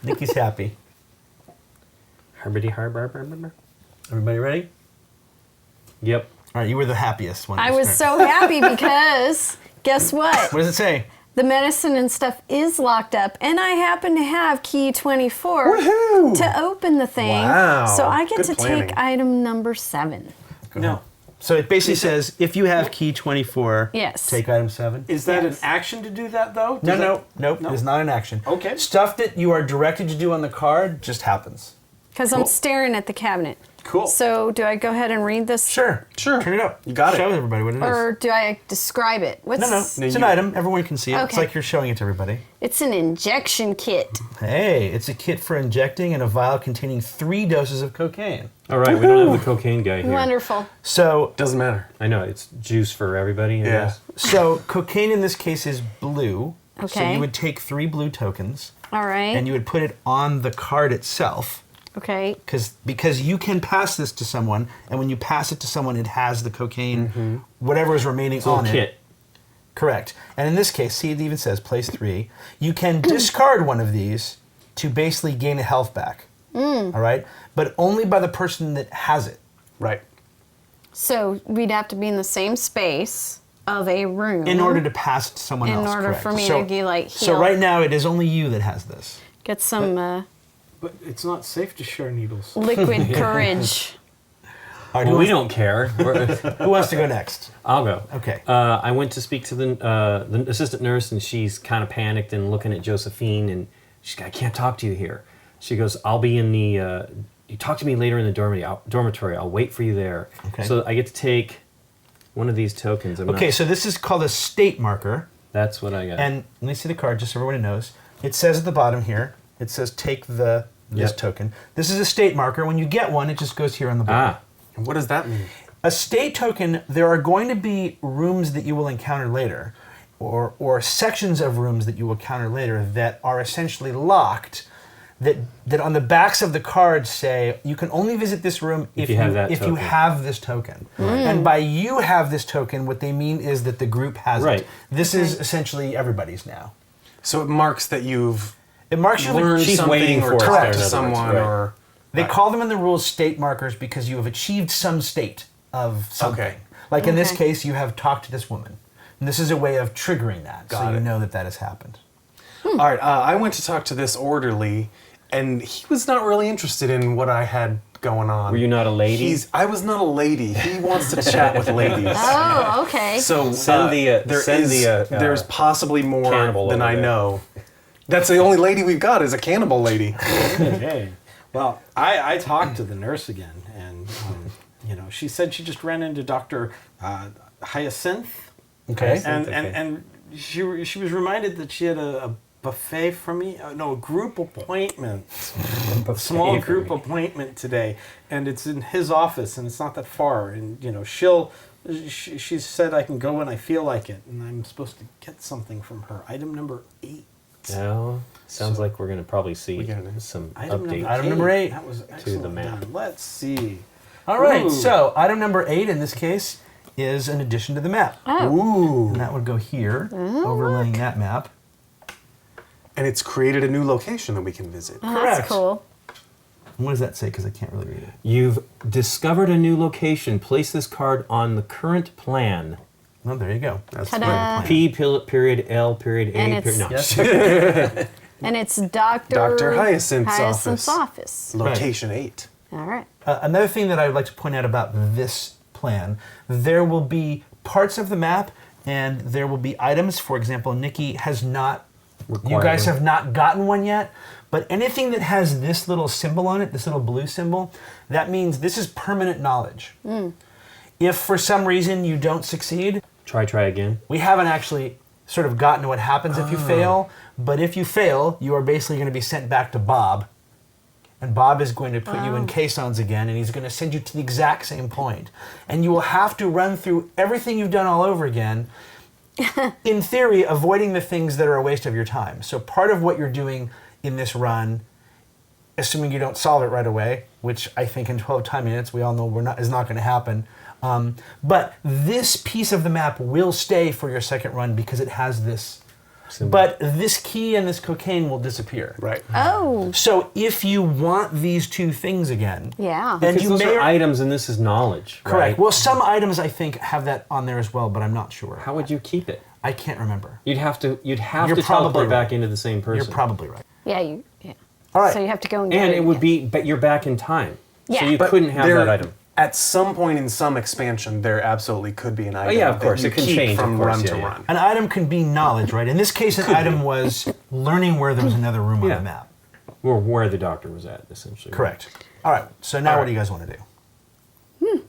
Nikki's happy. Everybody ready? Yep. All right, you were the happiest one. I was so happy because guess what? What does it say? The medicine and stuff is locked up, and I happen to have key 24 Woohoo! to open the thing. Wow, So I get good to planning. take item number 7. No. So it basically says if you have key 24, Yes. take item 7. Is that Yes. an action to do that, though? Nope. It's not an action. Okay. Stuff that you are directed to do on the card just happens. Because I'm staring at the cabinet. Cool. So do I go ahead and read this? Sure. Turn it up. You got it. Show everybody what it is. Or do I describe it? What's No. It's an item. Everyone can see it. It's Okay. like you're showing it to everybody. It's an injection kit. Hey, it's a kit for injecting in a vial containing 3 doses of cocaine. All right, we don't have the cocaine guy here. Wonderful. So, Doesn't matter. I know, it's juice for everybody. I Yeah. guess. so cocaine in this case is blue. So Okay. you would take 3 blue tokens All right. and you would put it on the card itself. Okay. Because you can pass this to someone, and when you pass it to someone, it has the cocaine, whatever is remaining It's a little on it. kit. Correct. And in this case, see, it even says place 3. You can discard one of these to basically gain a health back. All right? But only by the person that has it. Right. So we'd have to be in the same space of a room. In order to pass it to someone In else. order correct. for me so, to, like, So heal. right now, it is only you that has this. get some But it's not safe to share needles. liquid courage. All right, Well, who, we don't care. who wants to go next? I'll go. Okay. I went to speak to the assistant nurse, and she's kind of panicked and looking at Josephine, and she's like, I can't talk to you here. She goes, I'll be in the, you talk to me later in the dormitory. I'll wait for you there. Okay. So I get to take one of these tokens. Okay, so this is called a state marker. That's what I got. And let me see the card just so everyone knows. It says at the bottom here, it says take this Yep. token. This is a state marker. When you get one, it just goes here on the board. Ah, And what does that mean? A state token, there are going to be rooms that you will encounter later, or sections of rooms that you will encounter later that are essentially locked, that on the backs of the cards say, you can only visit this room if you have that you token. have this token. And by you have this token, what they mean is that the group has Right. it. This is essentially everybody's now. So it marks that you've It marks you learned she's something waiting or for us talked there, to in other words, someone right. or... They call them in the rules state markers because you have achieved some state of something. Okay. Like in this Okay. case, you have talked to this woman. And this is a way of triggering that, so Got you it. know that that has happened. All right, I went to talk to this orderly, and he was not really interested in what I had going on. were you not a lady? I was not a lady. He wants to chat with ladies. Oh, okay. So Send the, there's possibly more cannibal than over I there. know. That's the only lady we've got is a cannibal lady. Okay. Well, I talked to the nurse again, and she said she just ran into Dr. Hyacinth, Okay. and she was reminded that she had a buffet for me. No, a group appointment. A small for group me. appointment today, and it's in his office, and it's not that far. And she said I can go when I feel like it, and I'm supposed to get something from her. Item number 8. Well, sounds like we're going to probably see some updates. Item number 8. That was excellent map. done. Let's see. All right, Ooh. so item number 8 in this case is an addition to the map. Oh. And that would go here, overlaying that map. And it's created a new location that we can visit. Oh, Correct. that's cool. And what does that say? Because I can't really read it. You've discovered a new location. Place this card on the current plan. Oh, there you go. That's Ta-da. the plan. P period L period A And period. No. Yes. And it's Dr. Dr. Hyacinth's Hyacinth's office. Location 8. All right. Another thing that I would like to point out about this plan, there will be parts of the map and there will be items. For example, Nikki has not, you guys have not gotten one yet, but anything that has this little symbol on it, this little blue symbol, that means this is permanent knowledge. If for some reason you don't succeed, Try again. we haven't actually sort of gotten to what happens if you fail, but if you fail, you are basically going to be sent back to Bob. And Bob is going to put you in caissons again, and he's going to send you to the exact same point. And you will have to run through everything you've done all over again, in theory, avoiding the things that are a waste of your time. So part of what you're doing in this run, assuming you don't solve it right away, which I think in 12 time units we all know is not going to happen, but this piece of the map will stay for your second run because it has this. But this key and this cocaine will disappear. Right. Oh. So if you want these two things again, Yeah. then Because you those may are items and this is knowledge. correct. Right? Well, some items I think have that on there as well, but I'm not sure. How would you keep it? I can't remember. You'd have to You're teleport probably back right. into the same person. You're probably right. Yeah. All right. So you have to go and get And it it would again. be, but you're back in time. Yeah. So you But couldn't have that item. At some point in some expansion, there absolutely could be an item yeah, of that course, you it can keep change, of from course, run yeah, to yeah. run. An item can be knowledge, right? In this case, an item was learning where there was another room on Yeah. the map. Or where the doctor was at, essentially. Correct. All right. So now what do you guys want to do?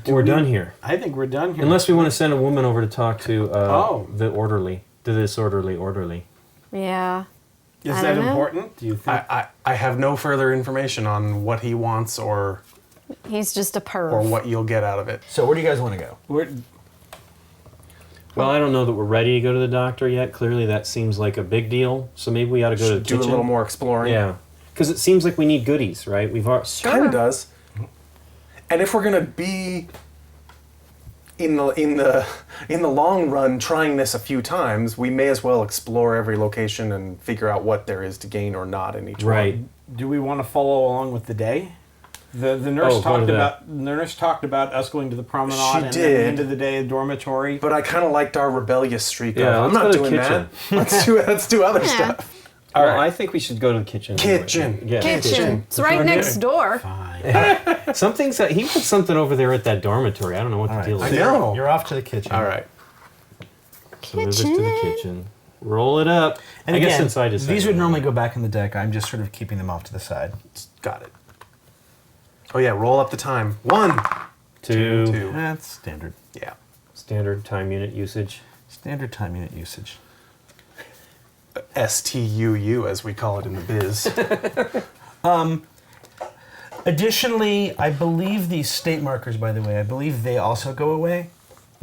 We're done here. I think we're done here. Unless we want to send a woman over to talk to Oh. the orderly. Yeah. Is I that don't know. important? Do you think? I have no further information on what he wants or He's just a perv. what you'll get out of it. So where do you guys want to go? Well, I don't know that we're ready to go to the doctor yet. Clearly, that seems like a big deal. So maybe we ought to go to the Do kitchen. a little more exploring. Yeah, because it seems like we need goodies, right? We've already. Kind of does. And if we're gonna be in the long run trying this a few times, we may as well explore every location and figure out what there is to gain or not in each Right. one. Do we want to follow along with the day? The nurse go talked to that. about the nurse talked about us going to the promenade She and at the did. end of the day a dormitory. But I kind of liked our rebellious streak. Yeah, of, I'm let's not go to doing kitchen. that. Let's do other Yeah. stuff. All right. I think we should go to the kitchen. Kitchen. Yeah. Kitchen. It's right next door. Fine. Something's he put something over there at that dormitory. I don't know what All the right. deal So is. I know. You're off to the kitchen. All right. So move us to the kitchen. Roll it up. And I again, guess inside is these would normally go back in the deck. I'm just sort of keeping them off to the side. Got it. Oh yeah, roll up the time. 1, 2. 2. That's standard. Yeah. Standard time unit usage. Standard time unit usage. STUU, as we call it in the biz. Additionally, I believe these state markers, by the way, I believe they also go away.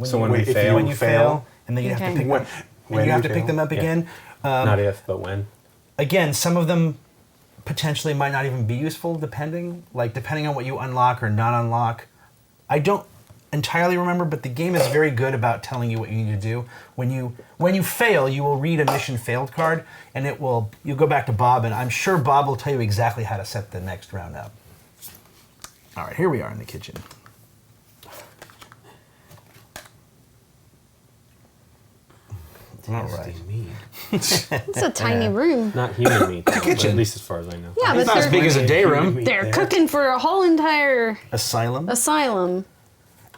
So when we if you fail, When you fail, and then you have to Okay. pick When- them, when and you have you to pick fail. them up Yeah. again. not if, but when. Again, some of them potentially might not even be useful, depending on what you unlock or not unlock. I don't entirely remember, but the game is very good about telling you what you need to do. When you fail, you will read a mission failed card, and you'll go back to Bob, and I'm sure Bob will tell you exactly how to set the next round up. All right, here we are in the kitchen. All right. It's a tiny room. Not human meat. The kitchen. At least as far as I know. Yeah, but Not as big as a day room. they're cooking for a whole entire Asylum. asylum.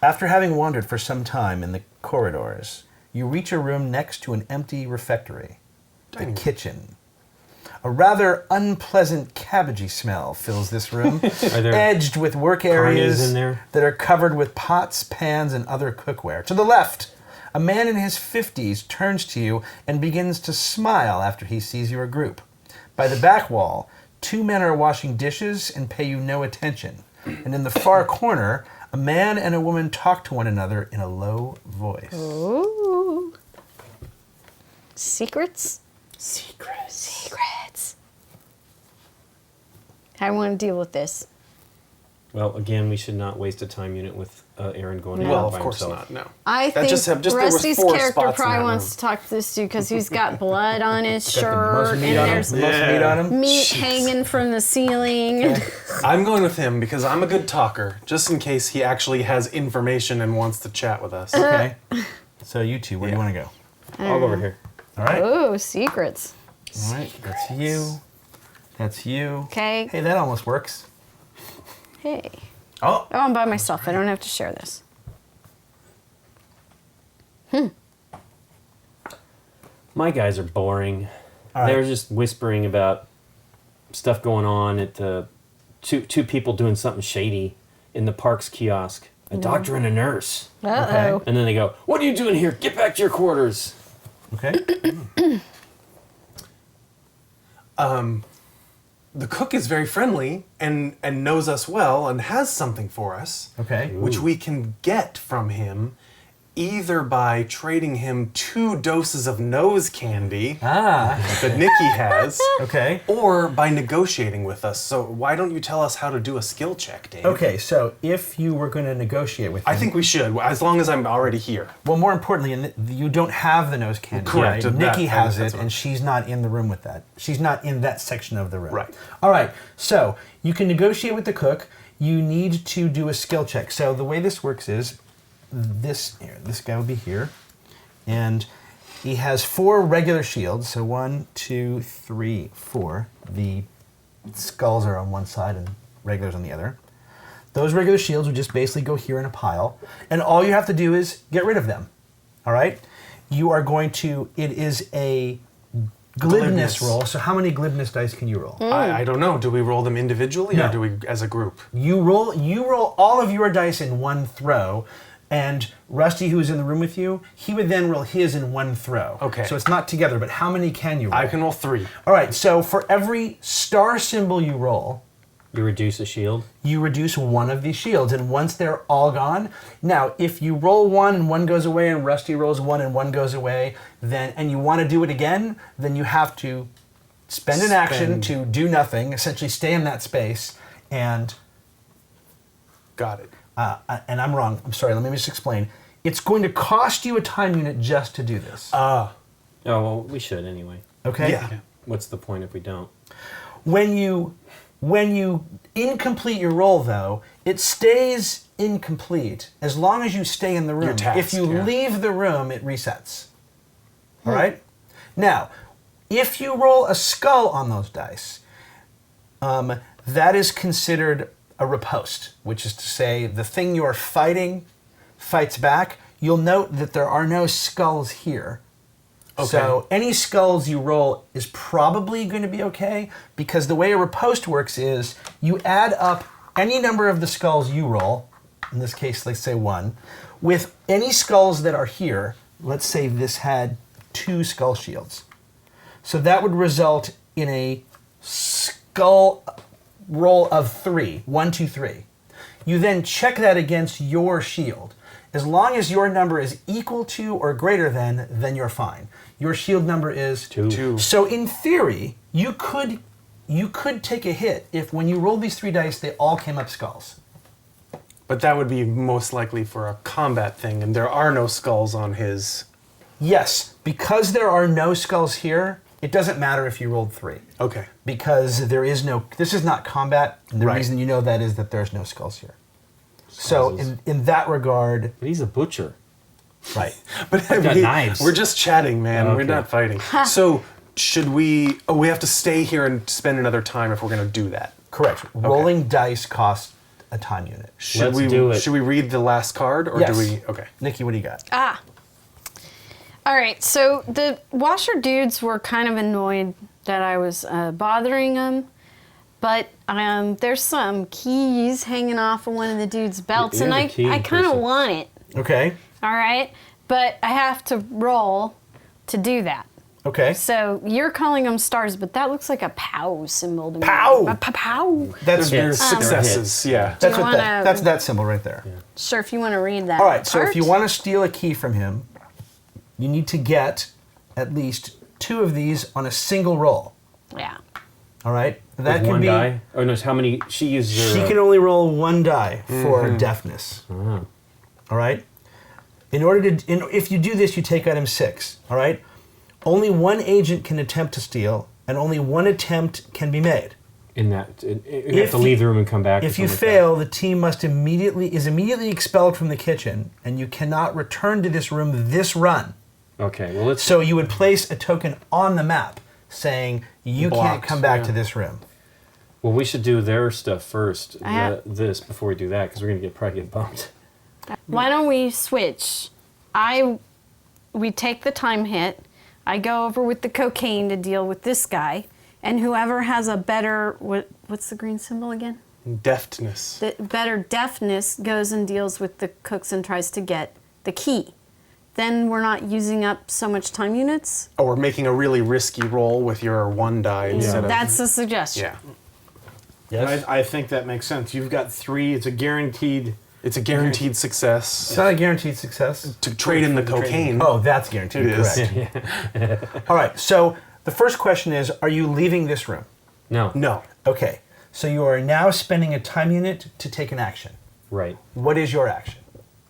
After having wandered for some time in the corridors, you reach a room next to an empty refectory, the kitchen. A rather unpleasant cabbagey smell fills this room, Are there edged with work carnies areas in there? that are covered with pots, pans, and other cookware. To the left, A man in his 50s turns to you and begins to smile after he sees your group. By the back wall, 2 men are washing dishes and pay you no attention. And in the far corner, a man and a woman talk to one another in a low voice. Ooh. Secrets? Secrets. How do I want to deal with this? Well, again, we should not waste a time unit with Aaron going No. around Well, by of course himself. not. No. I That think just there was Rusty's 4 character spots in probably that wants room. to talk to this dude because he's got blood on his Got the most shirt and meat on him. there's The most meat on him. meat hanging from the ceiling. I'm going with him because I'm a good talker, just in case he actually has information and wants to chat with us. Okay. So you two, where do you want to go? I'll go over here. All right. Ooh, secrets. All right. That's you. That's you. Okay. Hey, that almost works. Hey. Oh. Oh, I'm by myself. I don't have to share this. My guys are boring. All right. They're just whispering about stuff going on at the two people doing something shady in the park's kiosk. A doctor and a nurse. Uh-oh. And then they go, "What are you doing here? Get back to your quarters." Okay. The cook is very friendly and knows us well and has something for us, Okay. which we can get from him either by trading him 2 doses of nose candy Ah. that Nikki has, Okay. or by negotiating with us. So why don't you tell us how to do a skill check, Dave? Okay. So if you were going to negotiate with him, I think we should, as long as I'm already here. well, more importantly, you don't have the nose candy. Correct. Right? That- Nikki has that's it, what- and she's not in the room with that. She's not in that section of the room. Right. All right. So you can negotiate with the cook. You need to do a skill check. So the way this works is, this guy will be here, and he has 4 regular shields. So 1, 2, 3, 4. The skulls are on one side and regulars on the other. Those regular shields would just basically go here in a pile, and all you have to do is get rid of them. All right? You are going to, it is a glibness roll. So how many glibness dice can you roll? I don't know. Do we roll them individually No. or do we as a group? You roll all of your dice in one throw, and Rusty, who is in the room with you, he would then roll his in one throw. Okay. So it's not together, but how many can you roll? I can roll 3. All right, so for every star symbol you roll, You reduce a shield. you reduce one of these shields, and once they're all gone, now if you roll 1 and 1 goes away, and Rusty rolls 1 and 1 goes away, then and you want to do it again, then you have to spend an action to do nothing, essentially stay in that space, and Got it. and I'm wrong. I'm sorry. Let me just explain. It's going to cost you a time unit just to do this. Oh, well, we should anyway. Okay. Yeah. What's the point if we don't? When you incomplete your roll, though, it stays incomplete as long as you stay in the room. Your task, if you yeah. leave the room, it resets. All right. Now, if you roll a skull on those dice, that is considered a riposte, which is to say the thing you are fighting fights back. You'll note that there are no skulls here. Okay. So any skulls you roll is probably going to be okay, because the way a riposte works is you add up any number of the skulls you roll, in this case, let's say 1, with any skulls that are here. Let's say this had 2 skull shields. So that would result in a skull roll of 3. 1, 2, 3. You then check that against your shield. As long as your number is equal to or greater than, then you're fine. Your shield number is 2. So in theory, you could take a hit if when you rolled these 3 dice, they all came up skulls. But that would be most likely for a combat thing, and there are no skulls on his. Yes, because there are no skulls here, it doesn't matter if you rolled 3. Okay. Because there is no, this is not combat, and the Right. reason you know that is that there's no skulls here. So in that regard, But he's a butcher. right. But got knives. We're just chatting, man. Okay. We're not fighting. So should we? Oh, we have to stay here and spend another time if we're going to do that. Correct. Rolling dice costs a time unit. Should Let's we do it. Should we read the last card, or Yes. do we? Okay. Nikki, what do you got? All right, so the washer dudes were kind of annoyed that I was bothering them, but there's some keys hanging off of one of the dudes' belts, You're and the I key kind of person. want it. Okay. All right, but I have to roll to do that. Okay. So you're calling them stars, but that looks like a POW symbol to me. POW! A POW. That's There's successes. Yeah. that's you what wanna- that's that symbol right there. Sure, if you want to read that. All right. So if part. you want to steal a key from him, you need to get at least 2 of these on a single roll. Yeah. All right. That With can one be. die? Oh, no, how many? She uses She her... can only roll 1 die for deafness. All right. If you do this, you take item 6. All right. Only 1 agent can attempt to steal, and only 1 attempt can be made. you have to leave the room and come back. or If you something like fail, the team is immediately expelled from the kitchen, and you cannot return to this room this run. that. Okay, well, let's... So you would place a token on the map saying you can't Blocked, come back yeah. to this room. Well, we should do their stuff first, I have- this, before we do that, because we're going to probably get bumped. Why don't we switch? We take the time hit. I go over with the cocaine to deal with this guy, and whoever has a better what's the green symbol again? Deftness. The better deafness goes and deals with the cooks and tries to get the key. Then we're not using up so much time units. Or we're making a really risky roll with your 1 die instead of. That's the suggestion. Yeah. Yes. I think that makes sense. You've got 3. It's a guaranteed. It's a guaranteed success. It's not a guaranteed success. To trade in the cocaine. Oh, that's guaranteed. It is. Correct. All right. So the first question is: are you leaving this room? No. No. Okay. So you are now spending a time unit to take an action. Right. What is your action?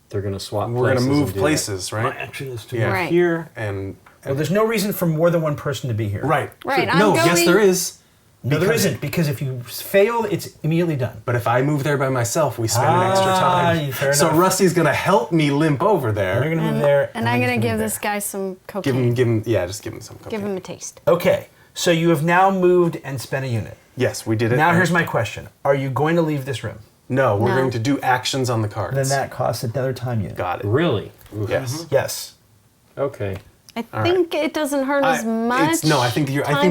They're going to swap We're going to places move and do places, My right? action is to Yeah. move Right. here. And. Well, there's no reason for more than 1 person to be here. Right. Right, True. I'm No, yes, going- there is. No, there Because- isn't, because if you fail, it's immediately done. But if I move there by myself, we spend an extra time. fair So enough. Rusty's going to help me limp over You're there. going to move there. And then I'm he's going to give move this guy some Give cocaine. him, yeah, just give him some cocaine. Give him a taste. there. Okay. So you have now moved and spent a unit. Yes, we did it. Now here's my question. Are you going to leave this room? No, we're No. going to do actions on the cards. Then that costs another time unit. Got it. Really? Yes. Yes. Okay. I right. think it doesn't hurt as much. No, I think you're right. I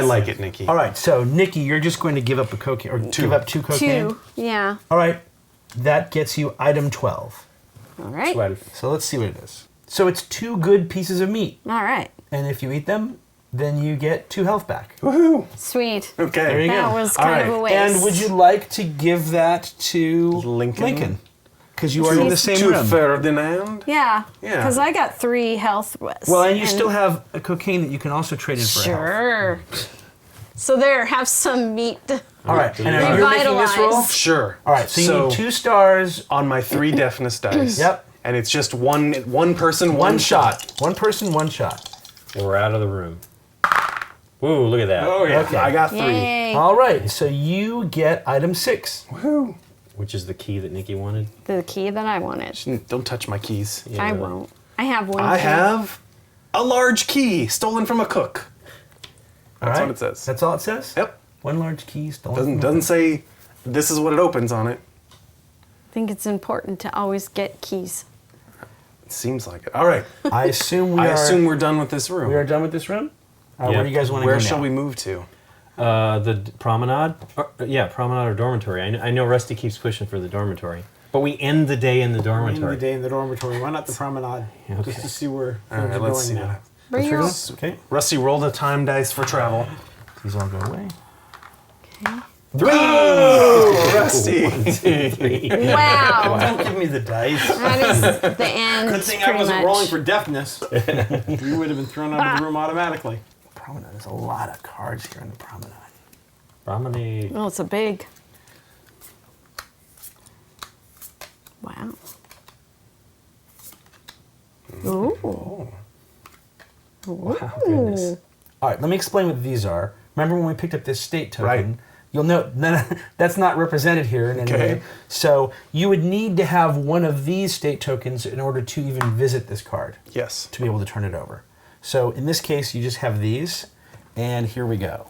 time-wise. like it, Nikki. All right. So Nikki, you're just going to give up a cocaine or give up 2 cocaine. 2. Yeah. All right. That gets you item 12. All right. Sweater. So let's see what it is. So it's 2 good pieces of meat, All right. and if you eat them, then you get 2 health back. Woohoo! Sweet. Okay. There you That go. was All kind right. of a waste. And would you like to give that to Lincoln? Because you are in the same to room. Ferdinand. Yeah. Yeah. Because I got 3 health. Well, and you still have a cocaine that you can also trade in for health. Sure. So there, have some meat. All right. And are you making this roll? Revitalize. Sure. All right. So you need 2 stars. on my 3 deafness dice. Yep. And it's just one person, One shot. 1 person, 1 shot. We're out of the room. Woo, look at that. Oh yeah, Okay. I got 3. Yay. All right. So you get item 6. Woohoo! Which is the key that Nikki wanted. The key that I wanted. Don't touch my keys. Yeah, I really. won't. I have one I key. have a large key stolen from a cook. All That's right. what it says. That's all it says? Yep. 1 large key stolen. Doesn't say this is what it opens on it. I think it's important to always get keys. It seems like it. All right. I assume I assume we're done with this room. we are done with this room. Where Yeah. do you guys want to go Where now? shall we move to? Promenade? Yeah, promenade or dormitory. I know Rusty keeps pushing for the dormitory. But we end the day in the End dormitory. the day in the dormitory. Why not the promenade? Okay. Just to see where All things right, are let's going see. now. Bring your Okay. Rusty rolled a time dice for travel. These all go away. Oh, Rusty! Wow. Don't give me the dice. That is the end. Good thing I pretty wasn't much. rolling for deafness. We would have been thrown out of the room automatically. Promenade. There's a lot of cards here in the promenade. Promenade. Oh, it's a big. Wow. Ooh. Wow, goodness. All right, let me explain what these are. Remember when we picked up this state token? Right. You'll note that's not represented here in any Okay. way. So you would need to have one of these state tokens in order to even visit this card, Yes. to be able to turn it over. So in this case, you just have these, and here we go.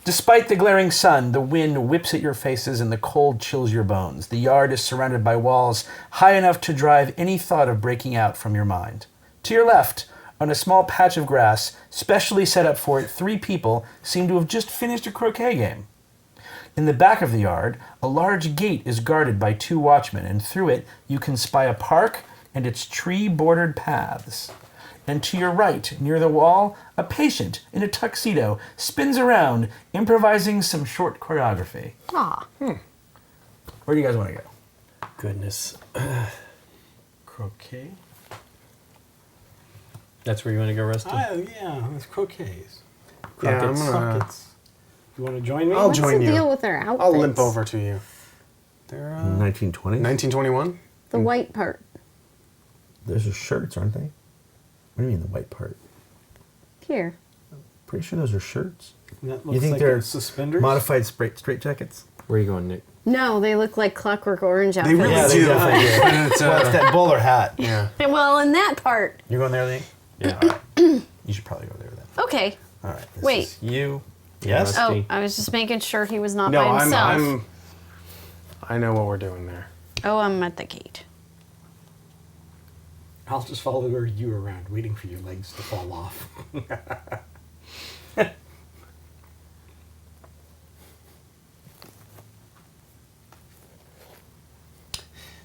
Despite the glaring sun, the wind whips at your faces and the cold chills your bones. The yard is surrounded by walls high enough to drive any thought of breaking out from your mind. To your left, on a small patch of grass, specially set up for it, 3 people seem to have just finished a croquet game. In the back of the yard, a large gate is guarded by 2 watchmen, and through it you can spy a park and its tree-bordered paths. And to your right, near the wall, a patient in a tuxedo spins around, improvising some short choreography. Aw. Where do you guys want to go? Goodness. Croquet? That's where you want to go, Rusty? Yeah, it's croquets. Yeah, I'm gonna. Croquets. You want to join me? I'll What's join the you. deal with their outfits? I'll limp over to you. They're 1920s? 1921. The white part. Those are shirts, aren't they? What do you mean the white part? Here. Pretty sure those are shirts. That You looks think like they're suspenders? modified straight jackets? Where are you going, Nick? No, they look like Clockwork Orange They outfits. really Yeah, they do. definitely do. But it's, Well, it's that bowler hat. yeah. Well, in that part. You're going there, Lee? Yeah. You should probably go there then. Okay. All right. This Wait. is you. Yes? Rusty. Oh, I was just making sure he was not No, by himself. I know what we're doing there. Oh, I'm at the gate. I'll just follow you around, waiting for your legs to fall off.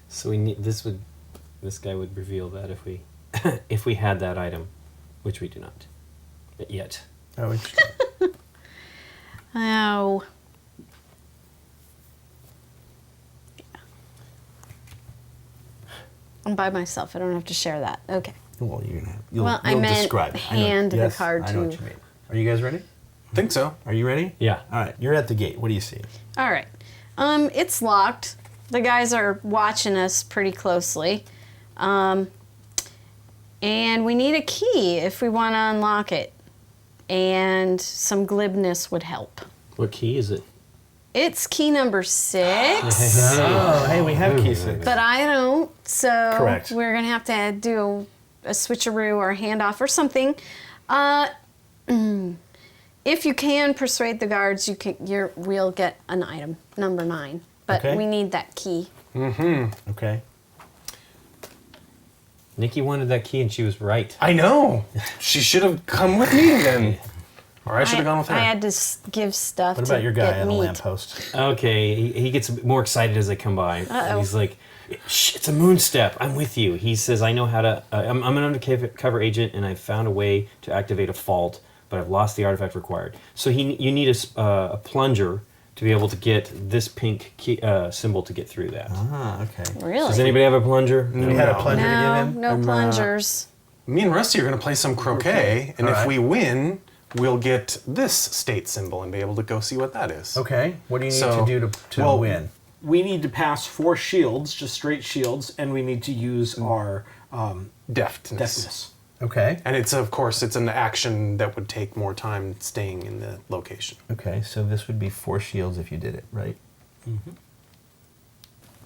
So we need this guy would reveal that if we if we had that item, which we do not yet. Oh, interesting. Oh. I'm by myself. I don't have to share that. Okay. Well, you're gonna you'll, Well, I you'll meant describe it. I know- hand the yes, card I know to- what you mean. Are you guys ready? Think so. Are you ready? Yeah. All right. You're at the gate. What do you see? All right. It's locked. The guys are watching us pretty closely. And we need a key if we want to unlock it. And some glibness would help. What key is it? It's key number 6, Oh, hey, we have key six. but I don't. So Correct. we're going to have to do a switcheroo or a handoff or something. If you can persuade the guards, we'll get an item, number 9. But Okay. we need that key. Okay. Nikki wanted that key and she was right. I know. She should have come with me then. Or I should have gone with her. I had to give stuff What to about your guy get on the meat. lamppost? Okay, he gets more excited as they come by. Uh-oh. He's like, "Shh, it's a moon step. I'm with you." He says, "I know how to. I'm an undercover agent, and I found a way to activate a fault, but I've lost the artifact required. So you need a plunger to be able to get this pink key, symbol to get through that. Ah, okay. Really? Does anybody have a plunger? We had a No. plunger to give No, him? no plungers. Me and Rusty are going to play some croquet, and All if right. we win, we'll get this state symbol and be able to go see what that is. Okay. What do you need So- to do to well, win? We need to pass 4 shields, just straight shields, and we need to use our Deftness. deftness. Okay. And it's, of course, it's an action that would take more time staying in the location. Okay, so this would be 4 shields if you did it, right?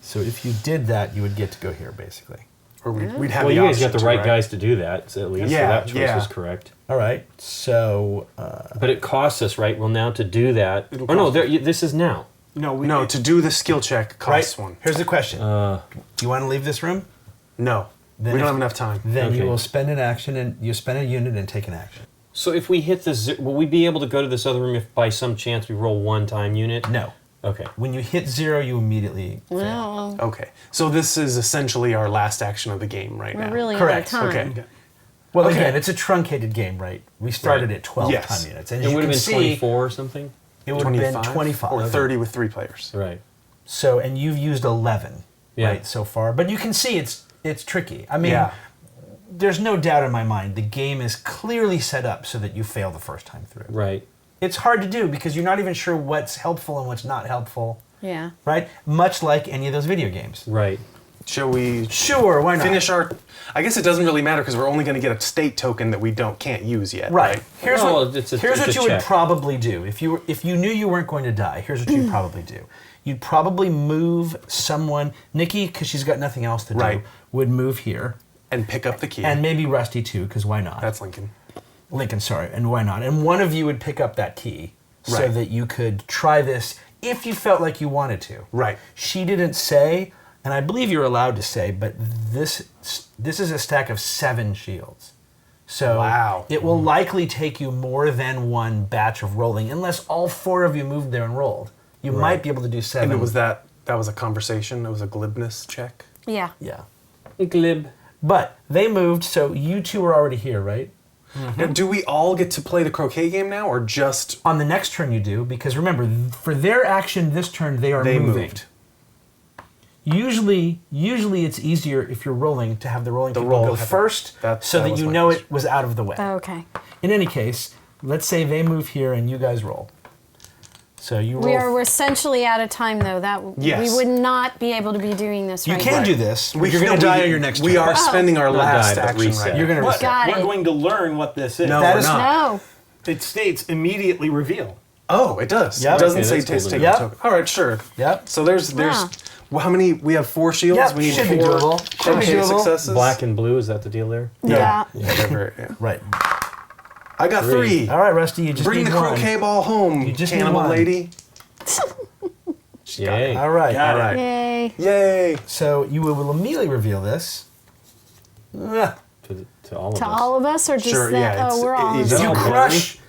So if you did that, you would get to go here, basically. Or we'd have Well, the you guys option got the to, right guys to do that, so at least. Yeah, so that choice yeah. was correct. All right, so But it costs us, right? Well, now to do that. It'll Oh no, cost this is now. No, to do the skill check costs right. one. Here's the question: Do you want to leave this room? No. Then we don't if- have enough time. Then you Okay. will spend an action, and you spend a unit and take an action. So if we hit the, will we be able to go to this other room if by some chance we roll one-time unit? No. Okay. When you hit 0, you immediately fail. Well, Okay. So this is essentially our last action of the game right we're now. really Correct. out of time. Okay. Well, Okay. again, it's a truncated game, right? We started Right. at 12 Yes. time units, and It as you would have can been see, 24 or something? it would have been 25 or 30 with 3 players. Right. So, and you've used 11, Yeah. right, so far. But you can see it's tricky. I mean, Yeah. there's no doubt in my mind the game is clearly set up so that you fail the first time through. Right. It's hard to do because you're not even sure what's helpful and what's not helpful, Yeah. right? Much like any of those video games. Right. Shall we Sure, why not? finish our... I guess it doesn't really matter because we're only going to get a state token that we can't use yet. Right. Here's Well, what, it's a you would check. probably do. If you knew you weren't going to die, here's what you'd probably do. You'd probably move someone, Nikki, because she's got nothing else to do, Right. would move here. And pick up the key. And maybe Rusty too, because why not? That's Lincoln. Lincoln, sorry, and why not? And one of you would pick up that key so Right. that you could try this if you felt like you wanted to. Right. She didn't say, and I believe you're allowed to say, but this is a stack of 7 shields. So Wow. it will likely take you more than one batch of rolling, unless all 4 of you moved there and rolled. You might be able to do 7. And it was that was a conversation. It was a glibness check. Yeah. Yeah. Glib. But they moved, so you two are already here, right? Now, do we all get to play the croquet game now, or just On the next turn you do, because remember, for their action this turn, they are they moving. moved? Usually it's easier if you're rolling to have the rolling people roll go happen. first, That so that was you my know question. it was out of the way. Okay. In any case, let's say they move here and you guys roll. So you roll. We're essentially out of time, though. That Yes. we would not be able to be doing this You right can now. do this. We- You're going no, to die we- on your next turn. We are spending our Not last die, but action reset. right You're going to What? reset. Got We're it. going to learn what this is. No, That we're is- not. No. It states immediately reveal. Oh, it does. Yep. It doesn't Okay, say that's cool take to a know. token. All right, sure. Yep. So there's Wow. well, how many? We have 4 shields. Yep, We need should be 4 doable. Should be crochet doable. successes. Black and blue, is that the deal there? Yeah. Yeah. Right. I got 3. All right, Rusty, you just Bring need the one. croquet ball home, You just need cannibal one. lady. Yay. All right. Got All it. right. Yay. Yay. So you will immediately reveal this. To all of To us. all of us, or just Sure, that? yeah, it's- Oh, we're all. it's- Is that You all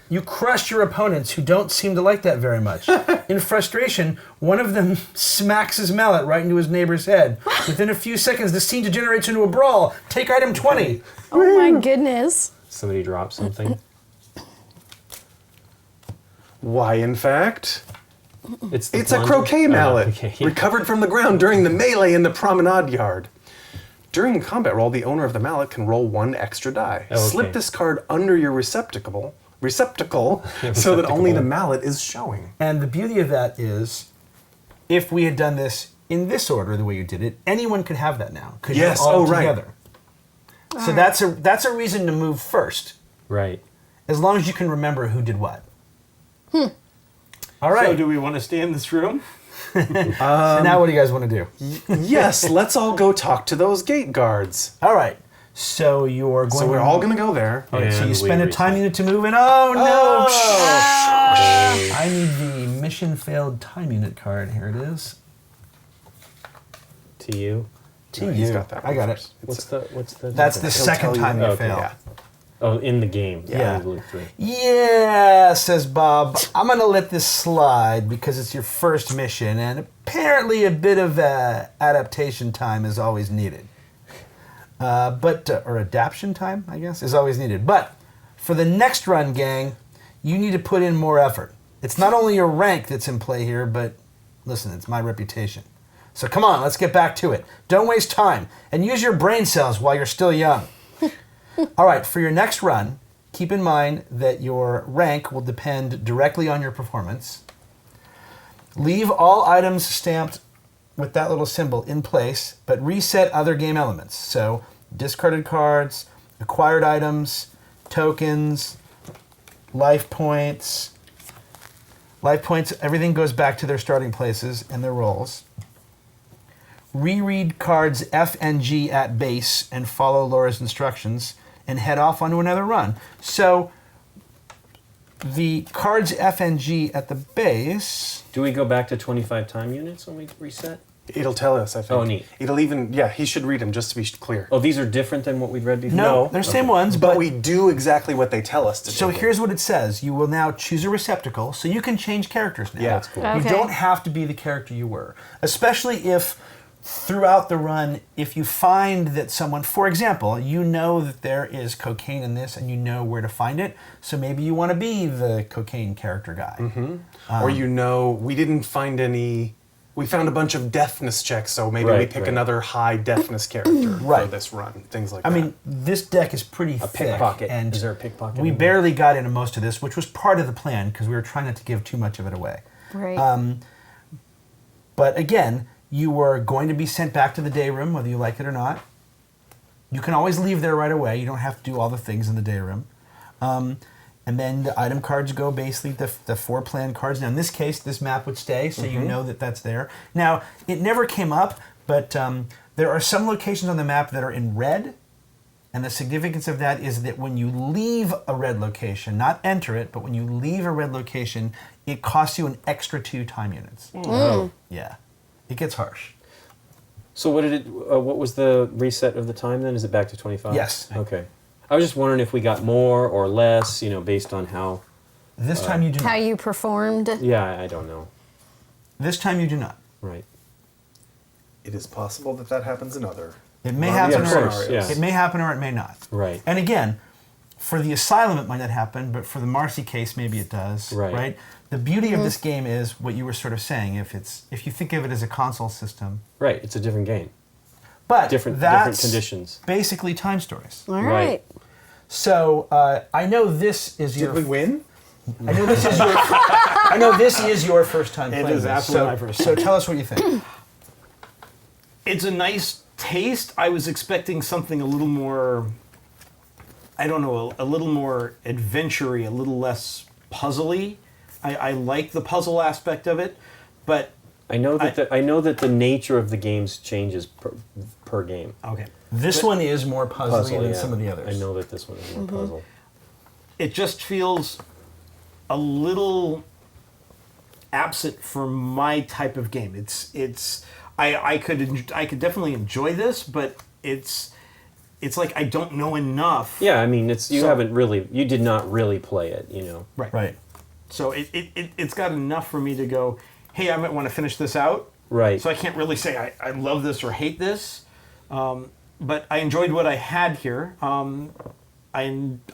you crush your opponents who don't seem to like that very much. In frustration, one of them smacks his mallet right into his neighbor's head. Within a few seconds, the scene degenerates into a brawl. Take item 20. Oh my goodness. Somebody dropped something. Why, in fact, It's the it's a plunger? croquet Oh, mallet okay. recovered from the ground during the melee in the promenade yard. During a combat roll, the owner of the mallet can roll 1 extra die. Oh, okay. Slip this card under your receptacle so that only the mallet is showing. And the beauty of that is, if we had done this in this order, the way you did it, anyone could have that now because Yes, you're all oh, right. together. So that's a reason to move first, Right. as long as you can remember who did what. All right. So do we want to stay in this room? So now what do you guys want to do? Yes, let's all go talk to those gate guards. All right. So you're going. So we're all going to go there. All right, so And you spend we a time reset. unit to move in. Oh no! Yay. I need the mission failed time unit card. Here it is. To you. To No, you. he's got that I one got first. it. What's the That's the He'll second tell you. time you Okay, fail. Yeah. Oh, in the game. Yeah. Blue 3. Yeah, says Bob. I'm going to let this slide because it's your first mission, and apparently a bit of adaptation time is always needed. Or adaptation time, I guess, is always needed. But for the next run, gang, you need to put in more effort. It's not only your rank that's in play here, but listen, it's my reputation. So come on, let's get back to it. Don't waste time, and use your brain cells while you're still young. All right, for your next run, keep in mind that your rank will depend directly on your performance. Leave all items stamped with that little symbol in place, but reset other game elements. So discarded cards, acquired items, tokens, life points. Life points, everything goes back to their starting places and their roles. Reread cards F and G at base and follow Laura's instructions and head off onto another run. So the cards F and G at the base. Do we go back to 25 time units when we reset? It'll tell us, I think. Oh, neat. It'll even, yeah, he should read them just to be clear. Oh, these are different than what we'd read before? No, they're same ones, But we do exactly what they tell us to do. So here's what it says. You will now choose a receptacle, so you can change characters now. Yeah, that's cool. You Okay. don't have to be the character you were. Especially if throughout the run, if you find that someone, for example, you know that there is cocaine in this and you know where to find it, so maybe you want to be the cocaine character guy. Or we didn't find any. We found a bunch of deafness checks, so maybe we Right, pick right. another high deafness character Right. for this run. Things like I that. mean, this deck is pretty thick. pickpocket. And Is there a pickpocket we in there? barely got into most of this, which was part of the plan because we were trying not to give too much of it away. Right. But again, you were going to be sent back to the day room, whether you like it or not. You can always leave there right away. You don't have to do all the things in the day room. And then the item cards go basically the 4 plan cards. Now, in this case, this map would stay, so you know that that's there. Now, it never came up, but there are some locations on the map that are in red. And the significance of that is that when you leave a red location, not enter it, but when you leave a red location, it costs you an extra 2 time units. Oh. Yeah. It gets harsh. So what was the reset of the time then? Is it back to 25? Yes. Okay. I was just wondering if we got more or less, based on how... This time you do How not. you performed. Yeah, I don't know. This time you do not. Right. it is possible that that happens in other It may Well, happen, yeah, or of course, yeah. it may happen, or it may not. Right. And again, for the Asylum, it might not happen, but for the Marcy case, maybe it does. Right. The beauty of this game is what you were sort of saying. If you think of it as a console system, Right. It's a different game. but Different that's conditions. basically Time Stories. All Right. right. So I know this is your. Did we win? I know this is your. I know this is your first time It playing is this, absolutely so, my first So time. tell us what you think. It's a nice taste. I was expecting something a little more, I don't know, a little more adventure-y, a little less puzzly. I like the puzzle aspect of it, but I know that the nature of the games changes per game. okay. This one is more puzzly Puzzle, than yeah. some of the others. I know that this one is more puzzle. It just feels a little absent for my type of game. I could definitely enjoy this, but it's like I don't know enough. Yeah, I mean, you did not really play it, Right. Right. So it's got enough for me to go, hey, I might want to finish this out. Right. So I can't really say I love this or hate this, but I enjoyed what I had here. I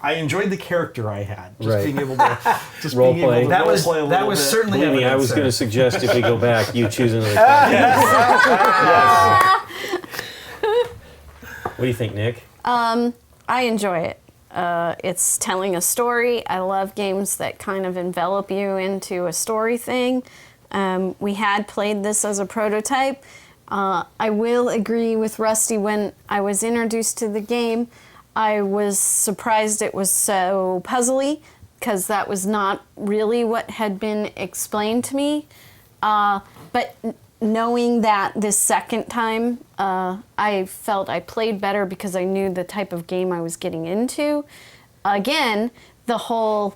enjoyed the character I had. Just Right. being able to just Role being able play. to That role was play a that little was bit. certainly. Believe me, I evident, was sir. going to suggest if we go back, you choose another character. What do you think, Nick? I enjoy it. It's telling a story. I love games that kind of envelop you into a story thing. We had played this as a prototype. I will agree with Rusty, when I was introduced to the game, I was surprised it was so puzzly, because that was not really what had been explained to me. But knowing that this second time, I felt I played better because I knew the type of game I was getting into. Again, the whole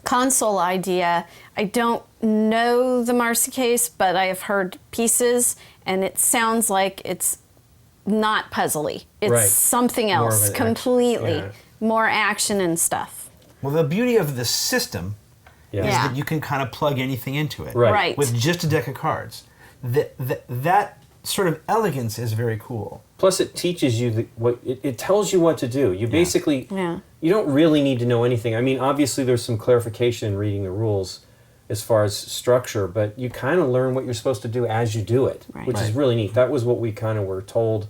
console idea, I don't know the Marcy case, but I have heard pieces, and it sounds like it's not puzzly. It's Right. something More of else an action, completely. yeah. More action and stuff. Well, the beauty of the system Yeah. is Yeah. that you can kind of plug anything into it. Right. Right. With just a deck of cards. That sort of elegance is very cool. Plus, it teaches you it tells you what to do. You basically Yeah. you don't really need to know anything. I mean, obviously, there's some clarification in reading the rules as far as structure, but you kind of learn what you're supposed to do as you do it, Right. which is Right. really neat. That was what we kind of were told.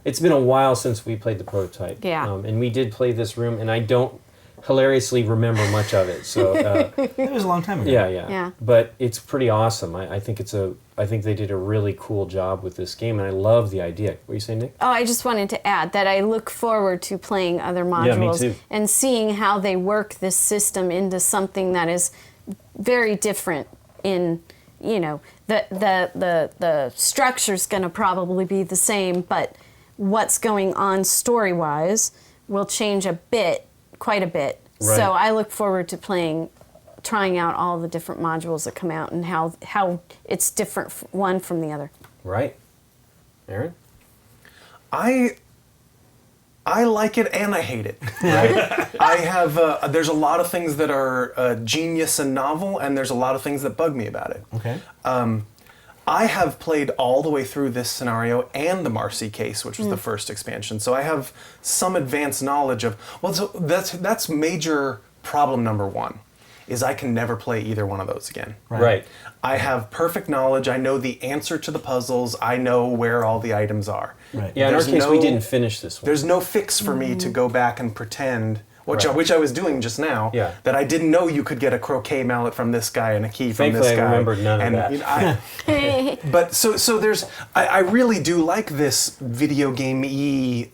It's been a while since we played the prototype. Yeah. And we did play this room, and I don't hilariously remember much of it. So It was a long time ago. yeah. Yeah. But it's pretty awesome. I think I think they did a really cool job with this game, and I love the idea. What are you saying, Nick? Oh, I just wanted to add that I look forward to playing other Yeah, me modules too. and seeing how they work this system into something that is very different in, the structure's going to probably be the same, but what's going on story-wise will change quite a bit. Right. So I look forward to trying out all the different modules that come out and how it's different one from the other. Right. Aaron? I like it and I hate it. Right? I have there's a lot of things that are genius and novel, and there's a lot of things that bug me about it. Okay. I have played all the way through this scenario and the Marcy case, which was the first expansion. So I have some advanced knowledge of. Well, so that's major problem number one, is I can never play either one of those again. Right. I have perfect knowledge. I know the answer to the puzzles. I know where all the items are. Right. Yeah, in our There's case, we no- didn't finish this one. There's no fix for me to go back and pretend, which I was doing just now, Yeah. that I didn't know you could get a croquet mallet from this guy and a key from Thankfully, this I guy. remembered none of and, that. you know, but so there's, I really do like this video game-y,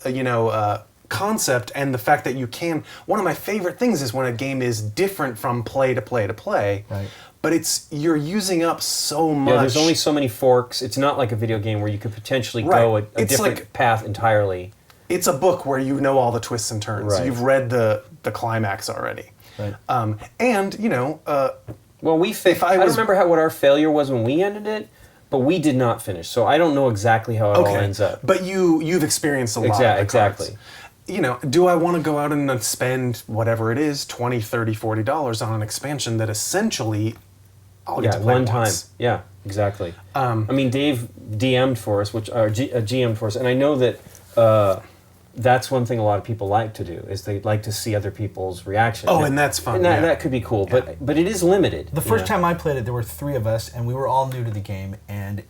concept, and the fact that you can. One of my favorite things is when a game is different from play to play to play. Right. But you're using up so much. Yeah, there's only so many forks. It's not like a video game where you could potentially go a Right. It's different like- path entirely. It's a book where you know all the twists and turns. Right. You've read the climax already. Right. And Well, we If I I don't was- remember what our failure was when we ended it, but we did not finish. So I don't know exactly how it all ends up. But you've experienced a lot of the Exactly. cards. Do I want to go out and spend whatever it is, $20, $30, $40 on an expansion that essentially I'll get Yeah, to play one time. once? Yeah, exactly. I mean, Dave DM'd for us, GM'd for us, and I know that that's one thing a lot of people like to do, is they like to see other people's reaction. Oh, and that's fun. And that could be cool, but it is limited. The first time I played it, there were 3 of us, and we were all new to the game. And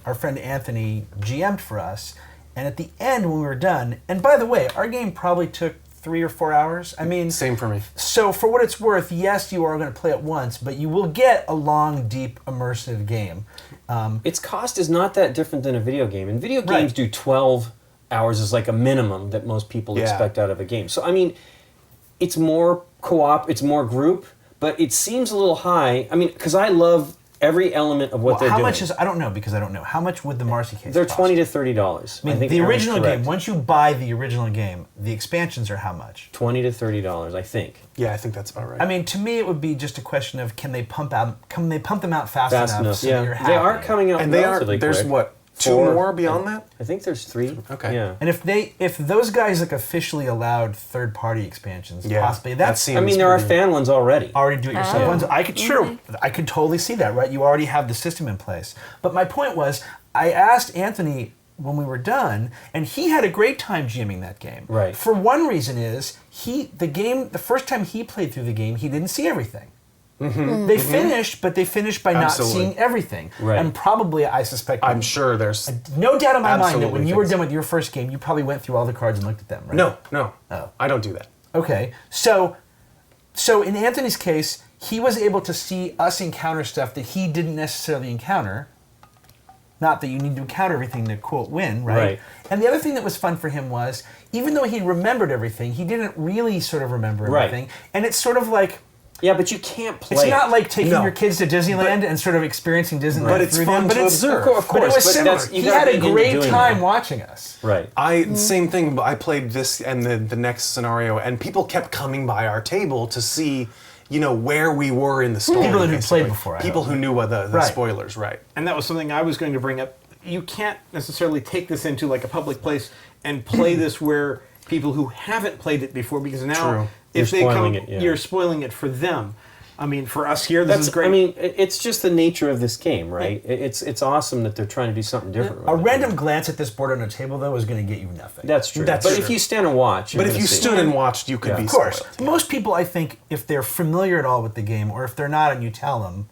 our friend Anthony GM'd for us. And at the end, when we were done, and by the way, our game probably took 3 or 4 hours. I mean, same for me. So for what it's worth, yes, you are going to play it once, but you will get a long, deep, immersive game. Its cost is not that different than a video game, and video games do 12 hours is like a minimum that most people expect out of a game. So I mean, it's more co-op, it's more group, but it seems a little high. I mean, because I love every element of what they're doing. How much is, I don't know, because I don't know. How much would the Marcy case They're cost? $20 to $30. I mean, think the Aaron's original correct. game, once you buy the original game, the expansions are how much? $20 to $30, I think. Yeah, I think that's about right. I mean, to me, it would be just a question of can they pump them out fast enough so that you're happy? They are coming out and relatively there's quick. what, 2 4. more beyond that? I think there's 3. Okay. Yeah. And if those guys like officially allowed third-party expansions, possibly that seems I mean, there are pretty- fan ones already. already do it yourself Oh. ones. I could totally see that, right? You already have the system in place. But my point was, I asked Anthony when we were done, and he had a great time GMing that game. Right. For one reason is the first time he played through the game, he didn't see everything. They finished, but they finished by Absolutely. not seeing everything. Right. And probably, I suspect, I'm sure there's... no doubt in my mind that absolutely when you were things. done with your first game, you probably went through all the cards and looked at them, right? No. Oh. I don't do that. Okay, so in Anthony's case, he was able to see us encounter stuff that he didn't necessarily encounter. Not that you need to encounter everything to, quote, win, right? Right. And the other thing that was fun for him was, even though he remembered everything, he didn't really sort of remember Right. everything. And it's sort of like, Yeah, but you can't play. it's not like taking No. your kids to Disneyland and sort of experiencing Disneyland But it's through fun them. But to it's, observe. Of But it course, was but similar. that's- you He gotta had a be into great doing time that. watching us. Right. Same thing, but I played this and the next scenario, and people kept coming by our table to see, where we were in the story. People that had basically. played before, I People hope. who knew what the Right. spoilers, right. And that was something I was going to bring up. You can't necessarily take this into like a public place and play this where people who haven't played it before, because now True. if You're they spoiling come, it, yeah. you're spoiling it for them. I mean, for us here, this is great. I mean, it's just the nature of this game, right? It's awesome that they're trying to do something different. A with it. random glance at this board on a table, though, is going to get you nothing. That's true. That's but true. if you stand and watch, you're But if gonna you see. stood and watched, you could Yeah. be Of course. spoiled. Most people, I think, if they're familiar at all with the game, or if they're not and you tell them,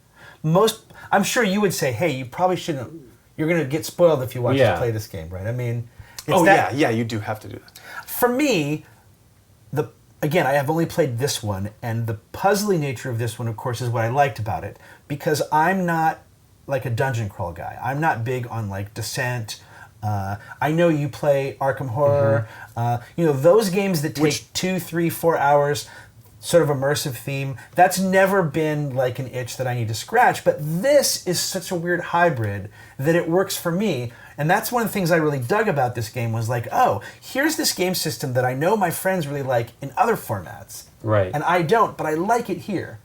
I'm sure you would say, hey, you probably shouldn't, you're going to get spoiled if you watch us play this game, right? I mean, it's Yeah, you do have to do that. For me, again, I have only played this one, and the puzzly nature of this one, of course, is what I liked about it, because I'm not like a dungeon crawl guy. I'm not big on like Descent. I know you play Arkham Horror. Those games that take 2, 3, 4 hours, sort of immersive theme. That's never been like an itch that I need to scratch. But this is such a weird hybrid that it works for me. And that's one of the things I really dug about this game was like, oh, here's this game system that I know my friends really like in other formats. Right. And I don't, but I like it here.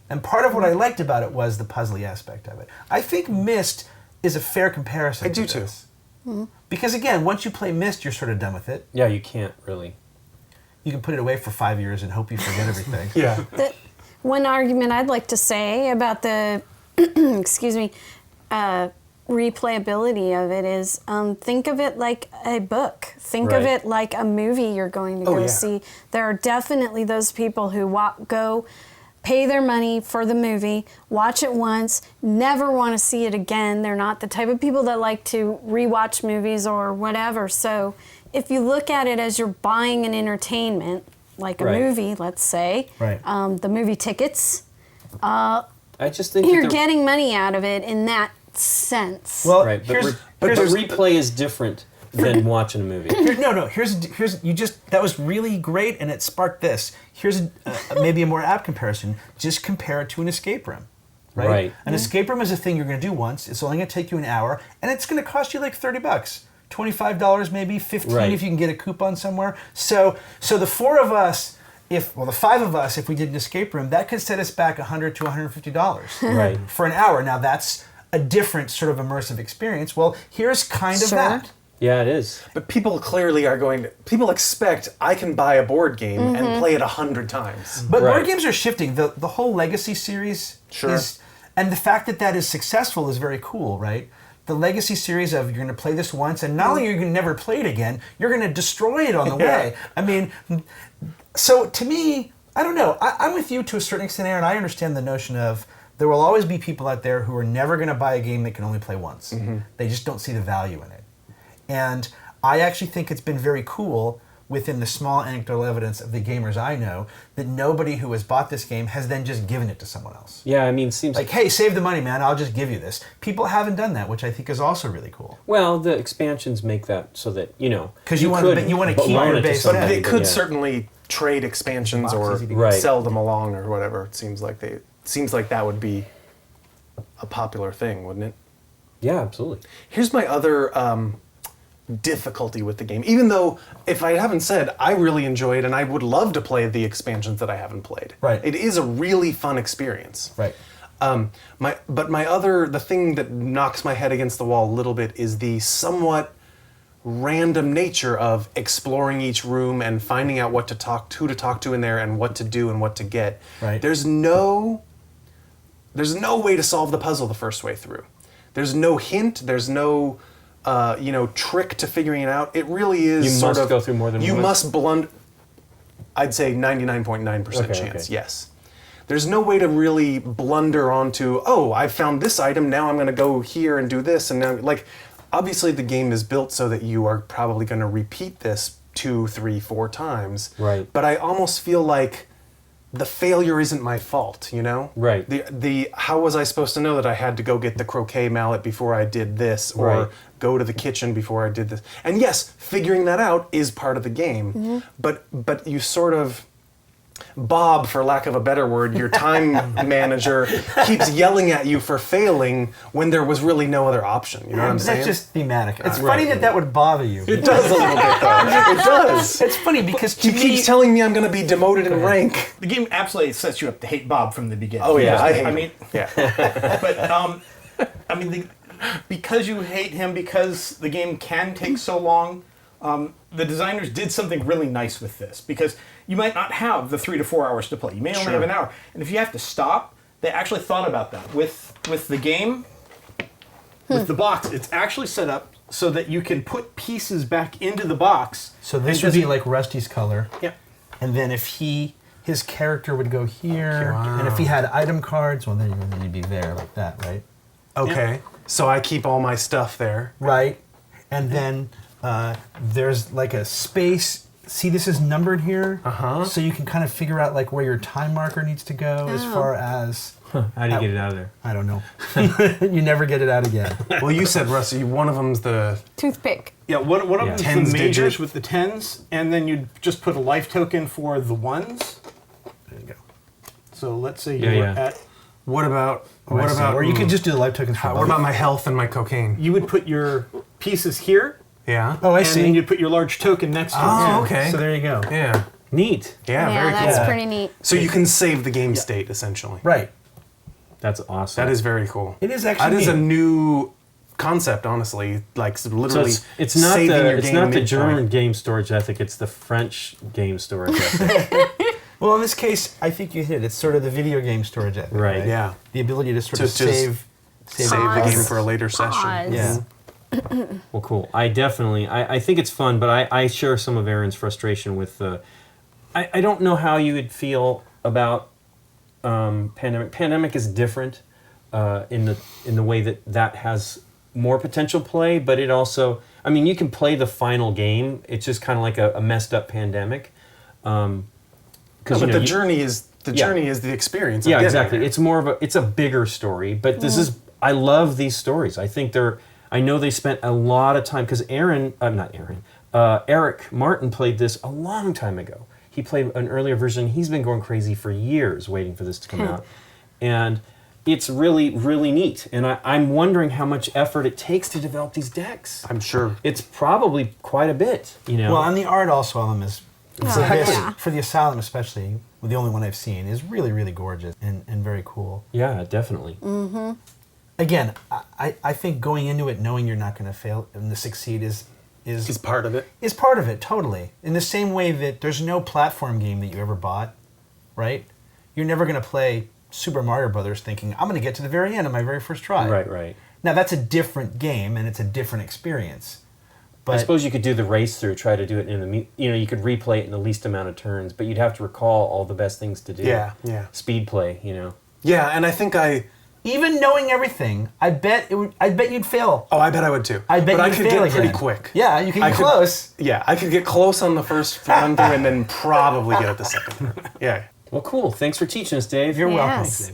And part of what I liked about it was the puzzly aspect of it. I think Myst is a fair comparison. I do to this. Because again, once you play Myst, you're sort of done with it. Yeah, you can't really. You can put it away for 5 years and hope you forget everything. Yeah. One argument I'd like to say about the, replayability of it is think of it like a book. Think of Right. it like a movie you're going to go yeah. see. There are definitely those people who go pay their money for the movie, watch it once, never want to see it again. They're not the type of people that like to rewatch movies or whatever. So if you look at it as you're buying an entertainment, like a Right. movie, let's say, Right. the movie tickets, I just think you're that getting money out of it in that sense. Well, right. But, here's, but here's- replay is different than watching a movie. Here's you just that was really great and it sparked this. Here's maybe a more apt comparison. Just compare it to an escape room, right? Right. An escape room is a thing you're going to do once. It's only going to take you an hour, and it's going to cost you like $30, $25 maybe, $15 Right. if you can get a coupon somewhere. So the 4 of us. The 5 of us, if we did an escape room, that could set us back $100 to $150 Right. for an hour. Now that's a different sort of immersive experience. Well, here's kind of Sure. that. Yeah, it is. But people clearly are people expect I can buy a board game and play it 100 times. But Right. board games are shifting. The whole Legacy series Sure. is, and the fact that that is successful is very cool, right? the legacy series of you're going to play this once, and not only are you going to never play it again, you're going to destroy it on the way. I mean, so to me, I don't know. I'm with you to a certain extent, Aaron. I understand the notion of there will always be people out there who are never going to buy a game they can only play once. They just don't see the value in it. And I actually think it's been very cool within the small anecdotal evidence of the gamers I know that nobody who has bought this game has then just given it to someone else. Yeah, I mean, seems Like, hey, save the money, man. I'll just give you this. People haven't done that, which I think is also really cool. well, the expansions make that so that, you know, 'Cause you wanna keep loan your it to base somebody, set. They could yeah. certainly trade expansions or Boxes, Right. sell them along or whatever. It seems like that would be a popular thing, wouldn't it? Yeah, absolutely. Here's my other difficulty with the game. Even though, if I haven't said, I really enjoy it and I would love to play the expansions that I haven't played. Right. It is a really fun experience. Right. The thing that knocks my head against the wall a little bit is the somewhat random nature of exploring each room and finding out who to talk to in there and what to do and what to get. Right. There's no way to solve the puzzle the first way through. There's no hint. There's no trick to figuring it out. It really is You sort must of go through more than you once? must blunder. I'd say 99.9% Okay, chance. okay. Yes. There's no way to really blunder onto, oh, I found this item, now I'm going to go here and do this. And now, obviously the game is built so that you are probably going to repeat this 2, 3, 4 times. Right. But I almost feel like the failure isn't my fault, you know? Right. The how was I supposed to know that I had to go get the croquet mallet before I did this, or Right. go to the kitchen before I did this? And yes, figuring that out is part of the game, but you sort of, Bob, for lack of a better word, your time manager keeps yelling at you for failing when there was really no other option. You know what I'm saying? That's just thematic. It's Right. funny that would bother you. It does a little bit, though. It does. It's funny because to He me, keeps telling me I'm going to be demoted in rank. The game absolutely sets you up to hate Bob from the beginning. Oh yeah, I hate I him. mean, Yeah. but because you hate him, because the game can take so long, the designers did something really nice with this. Because you might not have the 3 to 4 hours to play. You may only Sure. have an hour, and if you have to stop, they actually thought about that with the game. With the box, it's actually set up so that you can put pieces back into the box. so this and would be just- like Rusty's color. yeah. And then if his character would go here, and if he had item cards, well, then he'd be there like that, right? Okay. So I keep all my stuff there. Right. And then there's like a space. See, this is numbered here. So you can kind of figure out like where your time marker needs to go as far as, How do you get it out of there? I don't know. You never get it out again. Well, you said, Rusty, one of them's the... Toothpick. Yeah, one of them is Tens the majors digit. with the 10s, and then you'd just put a life token for the 1s. There you go. So let's say Yeah, you were yeah. at... What about... Or you could just do the life tokens for What both. about my health and my cocaine? You would put your pieces here, Yeah? Oh, I and see. then you'd put your large token next to it. Oh, okay. So there you go. Yeah. Neat. Yeah, Yeah, very that's cool. pretty neat. So you can save the game state, essentially. Right. That's awesome. That is very cool. It is actually That is a neat. new concept, honestly. Like, So literally it's not saving your it's game not the midpoint. German game storage ethic. It's the French game storage ethic. Well, in this case, I think you hit it. It's sort of the video game storage ethic, Right. Yeah. The ability to sort To of just save Save it. the Pause. game for a later session. Pause. Yeah. Well, cool. I definitely, I think it's fun, but I share some of Aaron's frustration with the. I don't know how you would feel about Pandemic. Pandemic is different in the way that has more potential play, but it also, I mean, you can play the final game. It's just kind of like a messed up Pandemic. No, but the journey is the experience. of Yeah, getting exactly. there. It's a bigger story, but this is, I love these stories. I think I know they spent a lot of time, because Eric Martin played this a long time ago. He played an earlier version. He's been going crazy for years waiting for this to come out. And it's really, really neat. And I'm wondering how much effort it takes to develop these decks. I'm sure. It's probably quite a bit, you know. Well, and the art also on them is, for, Oh, this, yeah. for the Asylum especially, the only one I've seen, is really, really gorgeous and very cool. Yeah, definitely. Again, I think going into it knowing you're not going to fail and to succeed is part of it. is part of it, totally. In the same way that there's no platform game that you ever bought, right? You're never going to play Super Mario Brothers thinking, I'm going to get to the very end of my very first try. Right. Now that's a different game and it's a different experience. But I suppose you could do the race through, try to do it in the, you could replay it in the least amount of turns, but you'd have to recall all the best things to do. Yeah. Speed play, Yeah, and I think even knowing everything, I bet you'd fail. Oh, I bet I would too. I bet but I you'd could fail get pretty again. quick. Yeah, you can get I close. Yeah, I could get close on the first run through and then probably get it the second run. Yeah. Well, cool. Thanks for teaching us, Dave. You're welcome. Yes.